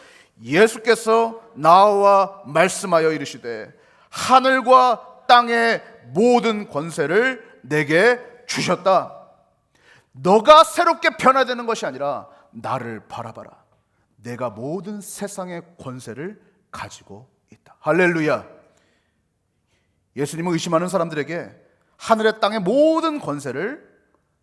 Speaker 1: 예수께서 나와 말씀하여 이르시되 하늘과 땅의 모든 권세를 내게 주셨다. 너가 새롭게 변화되는 것이 아니라 나를 바라봐라. 내가 모든 세상의 권세를 가지고 있다. 할렐루야. 예수님을 의심하는 사람들에게 하늘의 땅의 모든 권세를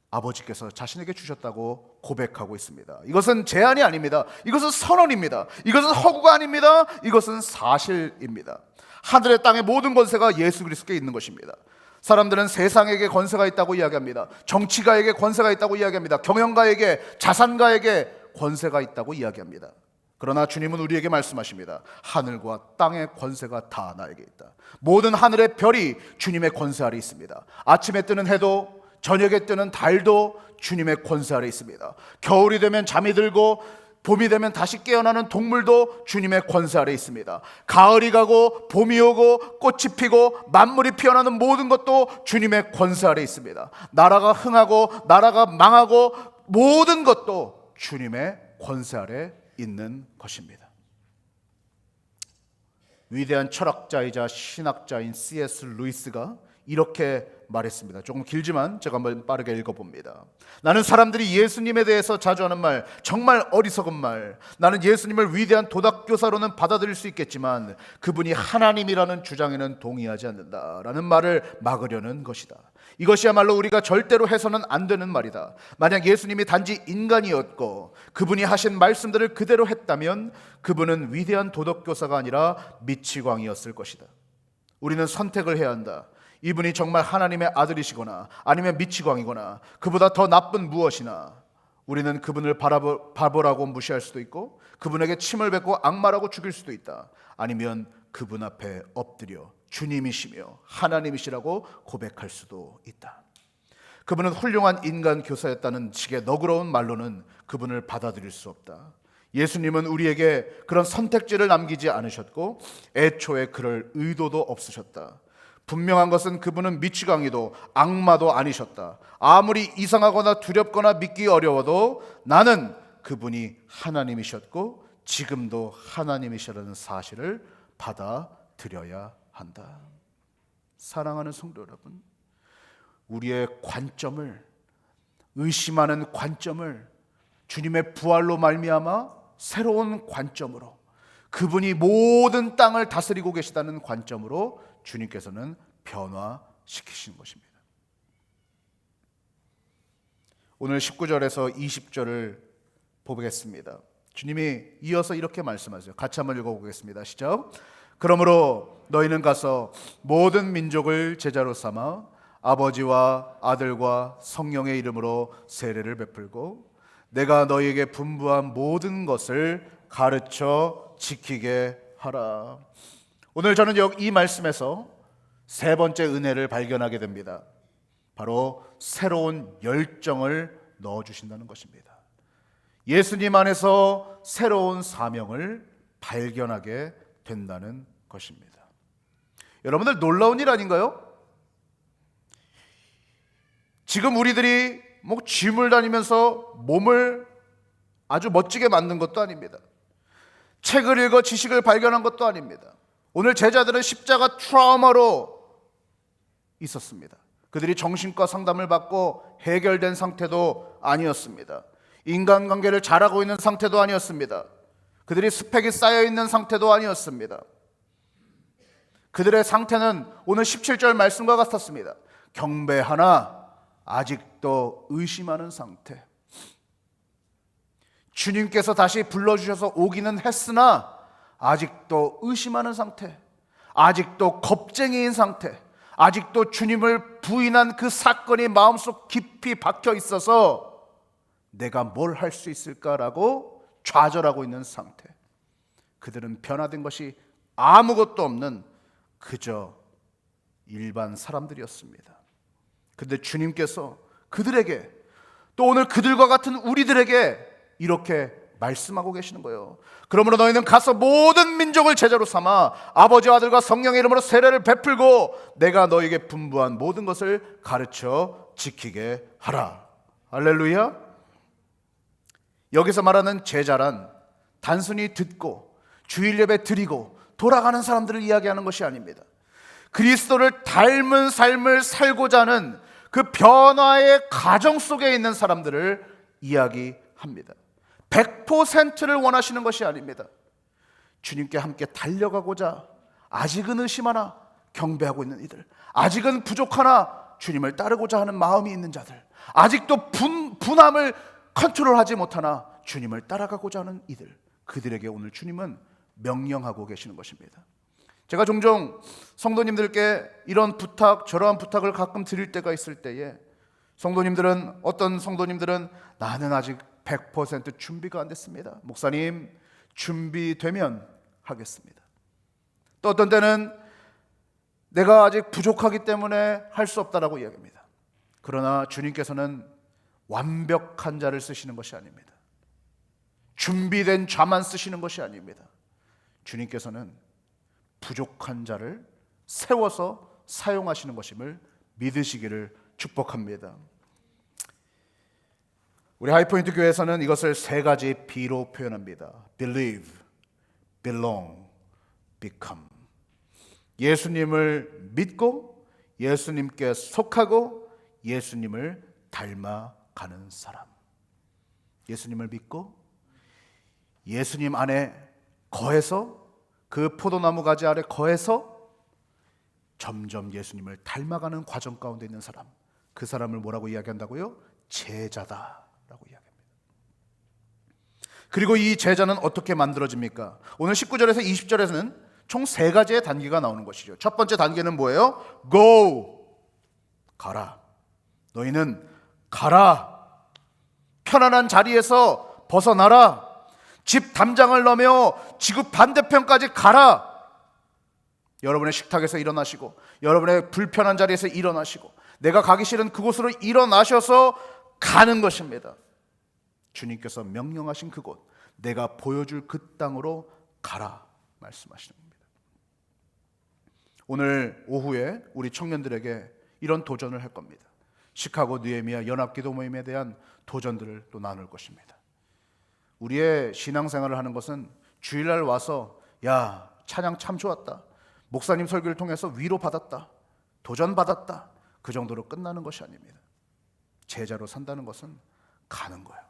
Speaker 1: 아버지께서 자신에게 주셨다고 고백하고 있습니다. 이것은 제안이 아닙니다. 이것은 선언입니다. 이것은 허구가 아닙니다. 이것은 사실입니다. 하늘의 땅의 모든 권세가 예수 그리스도께 있는 것입니다. 사람들은 세상에게 권세가 있다고 이야기합니다. 정치가에게 권세가 있다고 이야기합니다. 경영가에게, 자산가에게 권세가 있다고 이야기합니다. 그러나 주님은 우리에게 말씀하십니다. 하늘과 땅의 권세가 다 나에게 있다. 모든 하늘의 별이 주님의 권세 아래 있습니다. 아침에 뜨는 해도, 저녁에 뜨는 달도 주님의 권세 아래 있습니다. 겨울이 되면 잠이 들고 봄이 되면 다시 깨어나는 동물도 주님의 권세 아래 있습니다. 가을이 가고 봄이 오고 꽃이 피고 만물이 피어나는 모든 것도 주님의 권세 아래 있습니다. 나라가 흥하고 나라가 망하고 모든 것도 주님의 권세 아래 있는 것입니다. 위대한 철학자이자 신학자인 C.S. 루이스가 이렇게 말했습니다. 조금 길지만 제가 한번 빠르게 읽어봅니다. 나는 사람들이 예수님에 대해서 자주 하는 말, 정말 어리석은 말, 나는 예수님을 위대한 도덕교사로는 받아들일 수 있겠지만 그분이 하나님이라는 주장에는 동의하지 않는다라는 말을 막으려는 것이다. 이것이야말로 우리가 절대로 해서는 안 되는 말이다. 만약 예수님이 단지 인간이었고 그분이 하신 말씀들을 그대로 했다면 그분은 위대한 도덕교사가 아니라 미치광이었을 것이다. 우리는 선택을 해야 한다. 이분이 정말 하나님의 아들이시거나 아니면 미치광이거나 그보다 더 나쁜 무엇이나, 우리는 그분을 바보라고 무시할 수도 있고 그분에게 침을 뱉고 악마라고 죽일 수도 있다. 아니면 그분 앞에 엎드려 주님이시며 하나님이시라고 고백할 수도 있다. 그분은 훌륭한 인간 교사였다는 식의 너그러운 말로는 그분을 받아들일 수 없다. 예수님은 우리에게 그런 선택지를 남기지 않으셨고 애초에 그럴 의도도 없으셨다. 분명한 것은 그분은 미치광이도 악마도 아니셨다. 아무리 이상하거나 두렵거나 믿기 어려워도 나는 그분이 하나님이셨고 지금도 하나님이시라는 사실을 받아들여야 한다. 사랑하는 성도 여러분, 우리의 관점을, 의심하는 관점을 주님의 부활로 말미암아 새로운 관점으로, 그분이 모든 땅을 다스리고 계시다는 관점으로 주님께서는 변화시키신 것입니다. 오늘 19절에서 20절을 보겠습니다. 주님이 이어서 이렇게 말씀하세요. 같이 한번 읽어보겠습니다. 시작. 그러므로 너희는 가서 모든 민족을 제자로 삼아 아버지와 아들과 성령의 이름으로 세례를 베풀고 내가 너희에게 분부한 모든 것을 가르쳐 지키게 하라. 오늘 저는 이 말씀에서 세 번째 은혜를 발견하게 됩니다. 바로 새로운 열정을 넣어주신다는 것입니다. 예수님 안에서 새로운 사명을 발견하게 된다는 것입니다. 여러분들 놀라운 일 아닌가요? 지금 우리들이 짐을 다니면서 몸을 아주 멋지게 만든 것도 아닙니다. 책을 읽어 지식을 발견한 것도 아닙니다. 오늘 제자들은 십자가 트라우마로 있었습니다. 그들이 정신과 상담을 받고 해결된 상태도 아니었습니다. 인간관계를 잘하고 있는 상태도 아니었습니다. 그들이 스펙이 쌓여있는 상태도 아니었습니다. 그들의 상태는 오늘 17절 말씀과 같았습니다. 경배하나 아직도 의심하는 상태. 주님께서 다시 불러주셔서 오기는 했으나 아직도 의심하는 상태, 아직도 겁쟁이인 상태, 아직도 주님을 부인한 그 사건이 마음속 깊이 박혀 있어서 내가 뭘 할 수 있을까라고 좌절하고 있는 상태. 그들은 변화된 것이 아무것도 없는 그저 일반 사람들이었습니다. 그런데 주님께서 그들에게, 또 오늘 그들과 같은 우리들에게 이렇게 말씀하고 계시는 거예요. 그러므로 너희는 가서 모든 민족을 제자로 삼아 아버지와 아들과 성령의 이름으로 세례를 베풀고 내가 너희에게 분부한 모든 것을 가르쳐 지키게 하라. 할렐루야. 여기서 말하는 제자란 단순히 듣고 주일 예배 드리고 돌아가는 사람들을 이야기하는 것이 아닙니다. 그리스도를 닮은 삶을 살고자 하는 그 변화의 과정 속에 있는 사람들을 이야기합니다. 100%를 원하시는 것이 아닙니다. 주님께 함께 달려가고자 아직은 의심하나 경배하고 있는 이들, 아직은 부족하나 주님을 따르고자 하는 마음이 있는 자들, 아직도 분함을 컨트롤하지 못하나 주님을 따라가고자 하는 이들, 그들에게 오늘 주님은 명령하고 계시는 것입니다. 제가 종종 성도님들께 이런 부탁 저러한 부탁을 가끔 드릴 때가 있을 때에 어떤 성도님들은 나는 아직 100% 준비가 안 됐습니다. 목사님, 준비되면 하겠습니다. 또 어떤 때는 내가 아직 부족하기 때문에 할 수 없다라고 이야기합니다. 그러나 주님께서는 완벽한 자를 쓰시는 것이 아닙니다. 준비된 자만 쓰시는 것이 아닙니다. 주님께서는 부족한 자를 세워서 사용하시는 것임을 믿으시기를 축복합니다. 우리 하이포인트 교회에서는 이것을 세 가지 B로 표현합니다. Believe, Belong, Become. 예수님을 믿고 예수님께 속하고 예수님을 닮아가는 사람. 예수님을 믿고 예수님 안에 거해서, 그 포도나무 가지 아래 거해서 점점 예수님을 닮아가는 과정 가운데 있는 사람. 그 사람을 뭐라고 이야기한다고요? 제자다라고 이야기합니다. 그리고 이 제자는 어떻게 만들어집니까? 오늘 19절에서 20절에서는 총 세 가지의 단계가 나오는 것이죠. 첫 번째 단계는 뭐예요? Go, 가라. 너희는 가라. 편안한 자리에서 벗어나라. 집 담장을 넘어 지구 반대편까지 가라. 여러분의 식탁에서 일어나시고, 여러분의 불편한 자리에서 일어나시고, 내가 가기 싫은 그곳으로 일어나셔서 가는 것입니다. 주님께서 명령하신 그곳, 내가 보여줄 그 땅으로 가라 말씀하시는 겁니다. 오늘 오후에 우리 청년들에게 이런 도전을 할 겁니다. 시카고 느헤미야 연합기도 모임에 대한 도전들을 또 나눌 것입니다. 우리의 신앙생활을 하는 것은 주일날 와서 야 찬양 참 좋았다, 목사님 설교를 통해서 위로받았다, 도전받았다, 그 정도로 끝나는 것이 아닙니다. 제자로 산다는 것은 가는 거예요.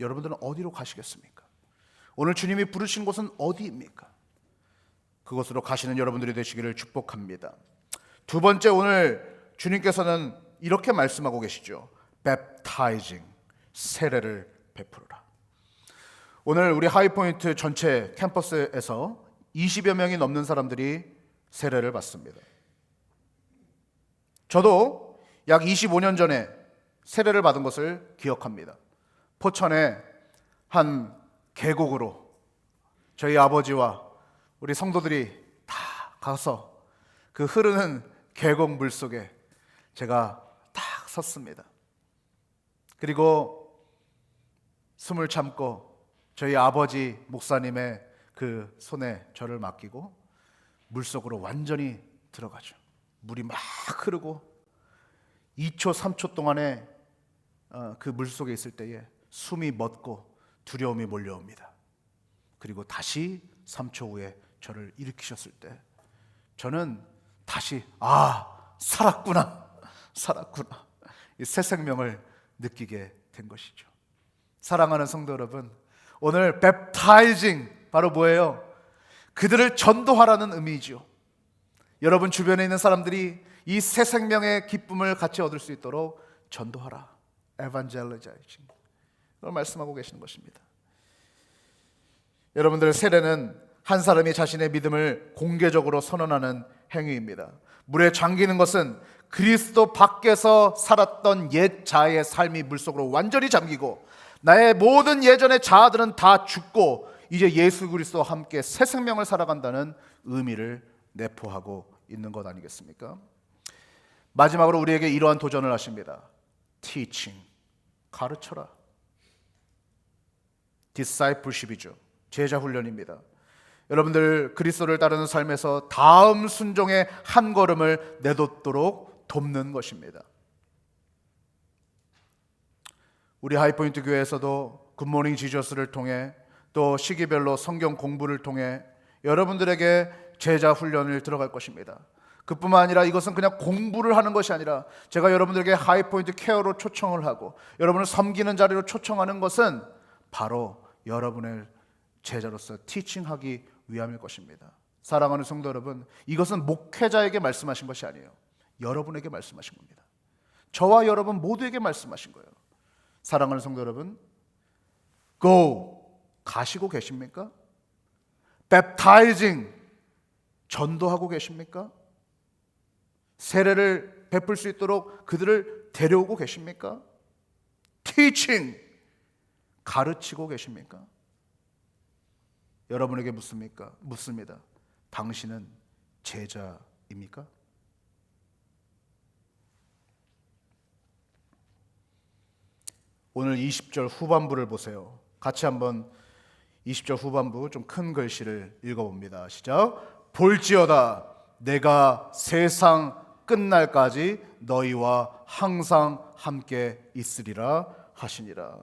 Speaker 1: 여러분들은 어디로 가시겠습니까? 오늘 주님이 부르신 곳은 어디입니까? 그곳으로 가시는 여러분들이 되시기를 축복합니다. 두 번째, 오늘 주님께서는 이렇게 말씀하고 계시죠. Baptizing, 세례를 베풀어라. 오늘 우리 하이포인트 전체 캠퍼스에서 20여 명이 넘는 사람들이 세례를 받습니다. 저도 약 25년 전에 세례를 받은 것을 기억합니다. 포천의 한 계곡으로 저희 아버지와 우리 성도들이 다 가서 그 흐르는 계곡 물 속에 제가 딱 섰습니다. 그리고 숨을 참고 저희 아버지 목사님의 그 손에 저를 맡기고 물속으로 완전히 들어가죠. 물이 막 흐르고 2초 3초 동안에 그 물속에 있을 때에 숨이 멎고 두려움이 몰려옵니다. 그리고 다시 3초 후에 저를 일으키셨을 때 저는 다시 살았구나 이 새 생명을 느끼게 된 것이죠. 사랑하는 성도 여러분, 오늘 웹타이징 바로 뭐예요? 그들을 전도하라는 의미죠. 여러분 주변에 있는 사람들이 이 새 생명의 기쁨을 같이 얻을 수 있도록 전도하라. 에반젤리자이징, 그걸 말씀하고 계시는 것입니다. 여러분들, 세례는 한 사람이 자신의 믿음을 공개적으로 선언하는 행위입니다. 물에 잠기는 것은 그리스도 밖에서 살았던 옛 자아의 삶이 물속으로 완전히 잠기고 나의 모든 예전의 자아들은 다 죽고 이제 예수 그리스도와 함께 새 생명을 살아간다는 의미를 내포하고 있는 것 아니겠습니까? 마지막으로 우리에게 이러한 도전을 하십니다. Teaching, 가르쳐라. Discipleship이죠. 제자 훈련입니다. 여러분들 그리스도를 따르는 삶에서 다음 순종의 한 걸음을 내딛도록 돕는 것입니다. 우리 하이포인트 교회에서도 굿모닝 지저스를 통해 또 시기별로 성경 공부를 통해 여러분들에게 제자 훈련을 들어갈 것입니다. 그뿐만 아니라 이것은 그냥 공부를 하는 것이 아니라 제가 여러분들에게 하이포인트 케어로 초청을 하고 여러분을 섬기는 자리로 초청하는 것은 바로 여러분을 제자로서 티칭하기 위함일 것입니다. 사랑하는 성도 여러분, 이것은 목회자에게 말씀하신 것이 아니에요. 여러분에게 말씀하신 겁니다. 저와 여러분 모두에게 말씀하신 거예요. 사랑하는 성도 여러분, Go, 가시고 계십니까? Baptizing, 전도하고 계십니까? 세례를 베풀 수 있도록 그들을 데려오고 계십니까? Teaching, 가르치고 계십니까? 여러분에게 묻습니다. 당신은 제자입니까? 오늘 20절 후반부를 보세요. 같이 한번 20절 후반부 좀 큰 글씨를 읽어봅니다. 시작. 볼지어다 내가 세상 끝날까지 너희와 항상 함께 있으리라 하시니라.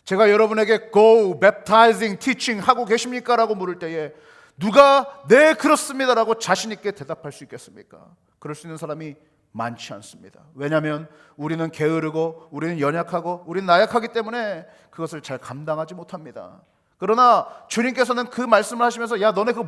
Speaker 1: 제가 여러분에게 Go, Baptizing, Teaching 하고 계십니까? 라고 물을 때에 누가 네 그렇습니다 라고 자신 있게 대답할 수 있겠습니까? 그럴 수 있는 사람이 많지 않습니다. 왜냐하면 우리는 게으르고 우리는 연약하고 우리는 나약하기 때문에 그것을 잘 감당하지 못합니다. 그러나 주님께서는 그 말씀을 하시면서 야 너네 그거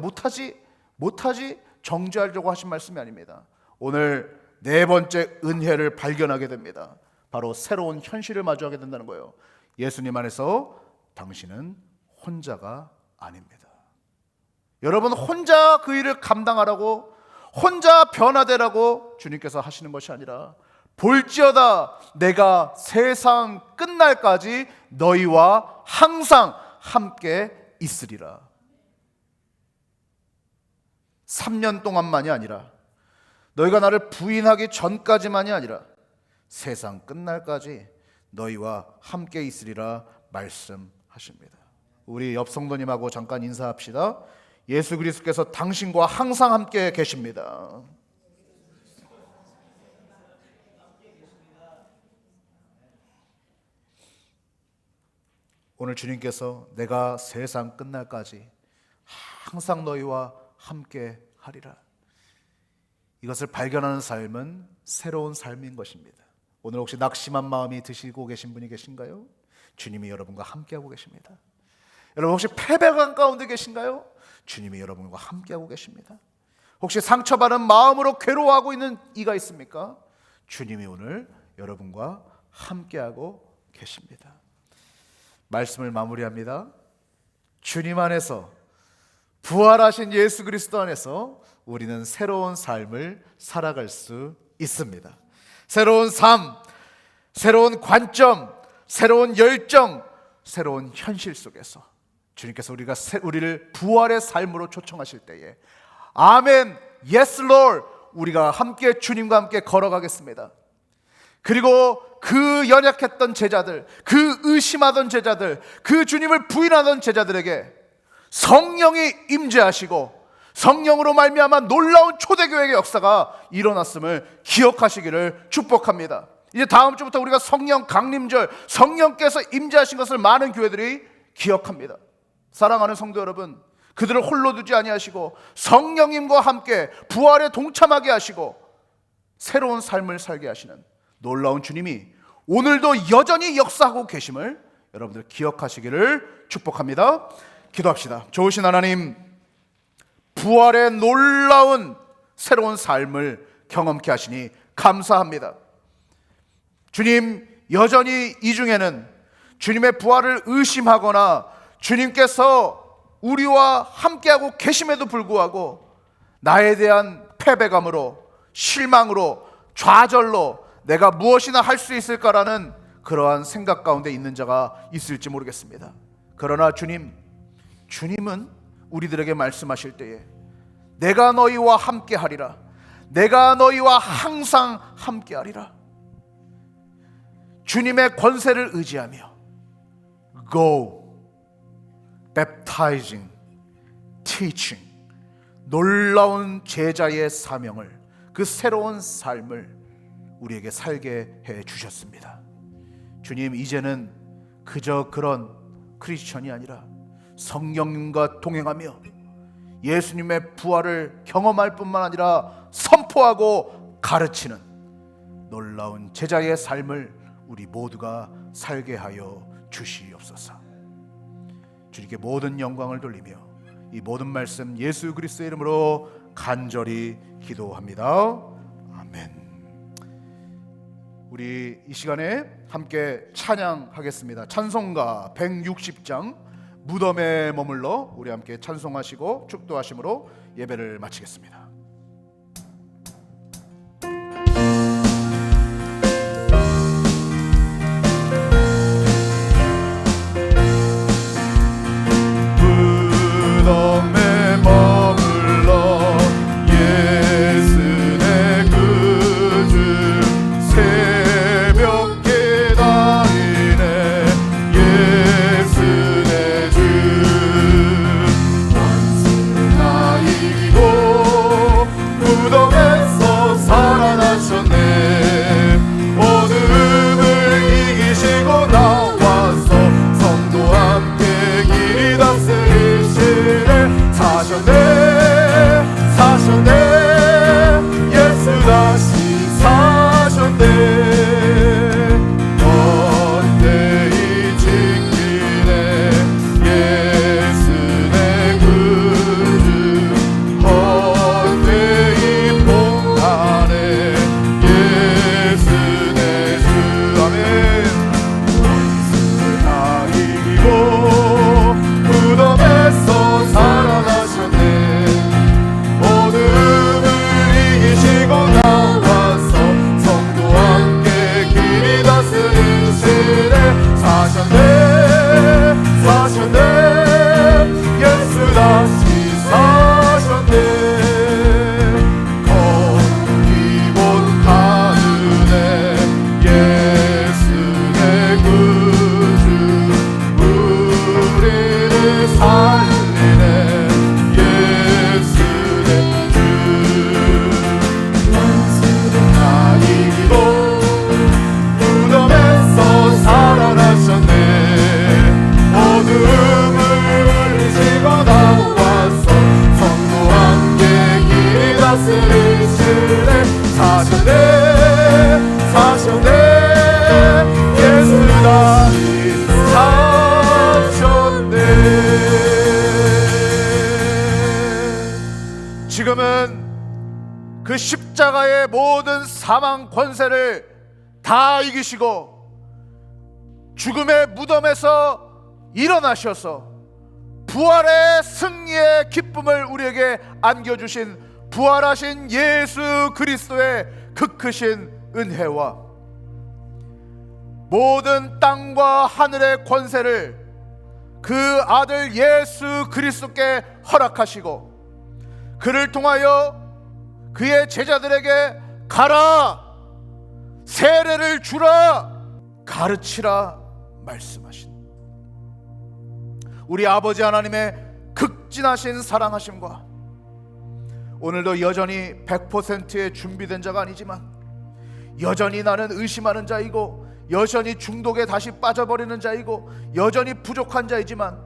Speaker 1: 못하지 정죄하려고 하신 말씀이 아닙니다. 오늘 네 번째 은혜를 발견하게 됩니다. 바로 새로운 현실을 마주하게 된다는 거예요. 예수님 안에서 당신은 혼자가 아닙니다. 여러분 혼자 그 일을 감당하라고 혼자 변화되라고 주님께서 하시는 것이 아니라 볼지어다 내가 세상 끝날까지 너희와 항상 함께 있으리라. 3년 동안만이 아니라 너희가 나를 부인하기 전까지만이 아니라 세상 끝날까지 너희와 함께 있으리라 말씀하십니다. 우리 옆 성도님하고 잠깐 인사합시다. 예수 그리스도께서 당신과 항상 함께 계십니다. 오늘 주님께서 내가 세상 끝날까지 항상 너희와 함께 하리라. 이것을 발견하는 삶은 새로운 삶인 것입니다. 오늘 혹시 낙심한 마음이 드시고 계신 분이 계신가요? 주님이 여러분과 함께하고 계십니다. 여러분 혹시 패배감 가운데 계신가요? 주님이 여러분과 함께하고 계십니다. 혹시 상처받은 마음으로 괴로워하고 있는 이가 있습니까? 주님이 오늘 여러분과 함께하고 계십니다. 말씀을 마무리합니다. 주님 안에서, 부활하신 예수 그리스도 안에서 우리는 새로운 삶을 살아갈 수 있습니다. 새로운 삶, 새로운 관점, 새로운 열정, 새로운 현실 속에서 주님께서 우리를 부활의 삶으로 초청하실 때에 아멘, yes Lord, 우리가 함께 주님과 함께 걸어가겠습니다. 그리고 그 연약했던 제자들, 그 의심하던 제자들, 그 주님을 부인하던 제자들에게 성령이 임재하시고 성령으로 말미암아 놀라운 초대교회의 역사가 일어났음을 기억하시기를 축복합니다. 이제 다음 주부터 우리가 성령 강림절, 성령께서 임재하신 것을 많은 교회들이 기억합니다. 사랑하는 성도 여러분, 그들을 홀로 두지 아니하시고 성령님과 함께 부활에 동참하게 하시고 새로운 삶을 살게 하시는 놀라운 주님이 오늘도 여전히 역사하고 계심을 여러분들 기억하시기를 축복합니다. 기도합시다. 좋으신 하나님, 부활의 놀라운 새로운 삶을 경험케 하시니 감사합니다. 주님, 여전히 이 중에는 주님의 부활을 의심하거나 주님께서 우리와 함께하고 계심에도 불구하고 나에 대한 패배감으로, 실망으로, 좌절로 내가 무엇이나 할 수 있을까라는 그러한 생각 가운데 있는 자가 있을지 모르겠습니다. 그러나 주님은 우리들에게 말씀하실 때에 내가 너희와 함께 하리라, 내가 너희와 항상 함께 하리라. 주님의 권세를 의지하며 Go, baptizing, teaching, 놀라운 제자의 사명을, 그 새로운 삶을 우리에게 살게 해 주셨습니다. 주님, 이제는 그저 그런 크리스천이 아니라 성령님과 동행하며 예수님의 부활을 경험할 뿐만 아니라 선포하고 가르치는 놀라운 제자의 삶을 우리 모두가 살게 하여 주시옵소서. 주님께 모든 영광을 돌리며 이 모든 말씀 예수 그리스도의 이름으로 간절히 기도합니다. 아멘. 우리 이 시간에 함께 찬양하겠습니다. 찬송가 160장 무덤에 머물러 우리 함께 찬송하시고 축도하심으로 예배를 마치겠습니다. 무덤에 머물러 예수 내 구주 새벽 깨달으네 예수 내 주 원수 나 이기고 사시네 사셨네 사셨네 예수 다시 사셨네. 지금은 그 십자가의 모든 사망 권세를 다 이기시고 죽음의 무덤에서 일어나셔서 부활의 승리의 기쁨을 우리에게 안겨주신 부활하신 예수 그리스도의 그 크신 은혜와 모든 땅과 하늘의 권세를 그 아들 예수 그리스도께 허락하시고 그를 통하여 그의 제자들에게 가라 세례를 주라 가르치라 말씀하신 우리 아버지 하나님의 극진하신 사랑하심과 오늘도 여전히 100%의 준비된 자가 아니지만 여전히 나는 의심하는 자이고 여전히 중독에 다시 빠져버리는 자이고 여전히 부족한 자이지만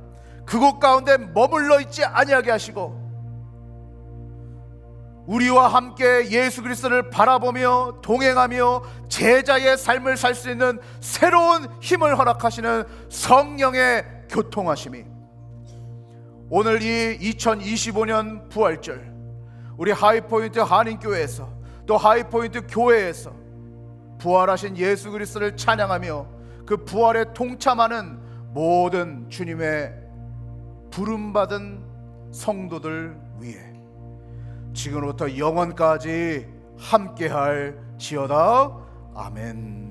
Speaker 1: 그곳 가운데 머물러 있지 아니하게 하시고 우리와 함께 예수 그리스도를 바라보며 동행하며 제자의 삶을 살 수 있는 새로운 힘을 허락하시는 성령의 교통하심이 오늘 이 2025년 부활절 우리 하이포인트 한인교회에서 또 하이포인트 교회에서 부활하신 예수 그리스도를 찬양하며 그 부활에 동참하는 모든 주님의 부름받은 성도들 위해 지금부터 영원까지 함께할 지어다. 아멘.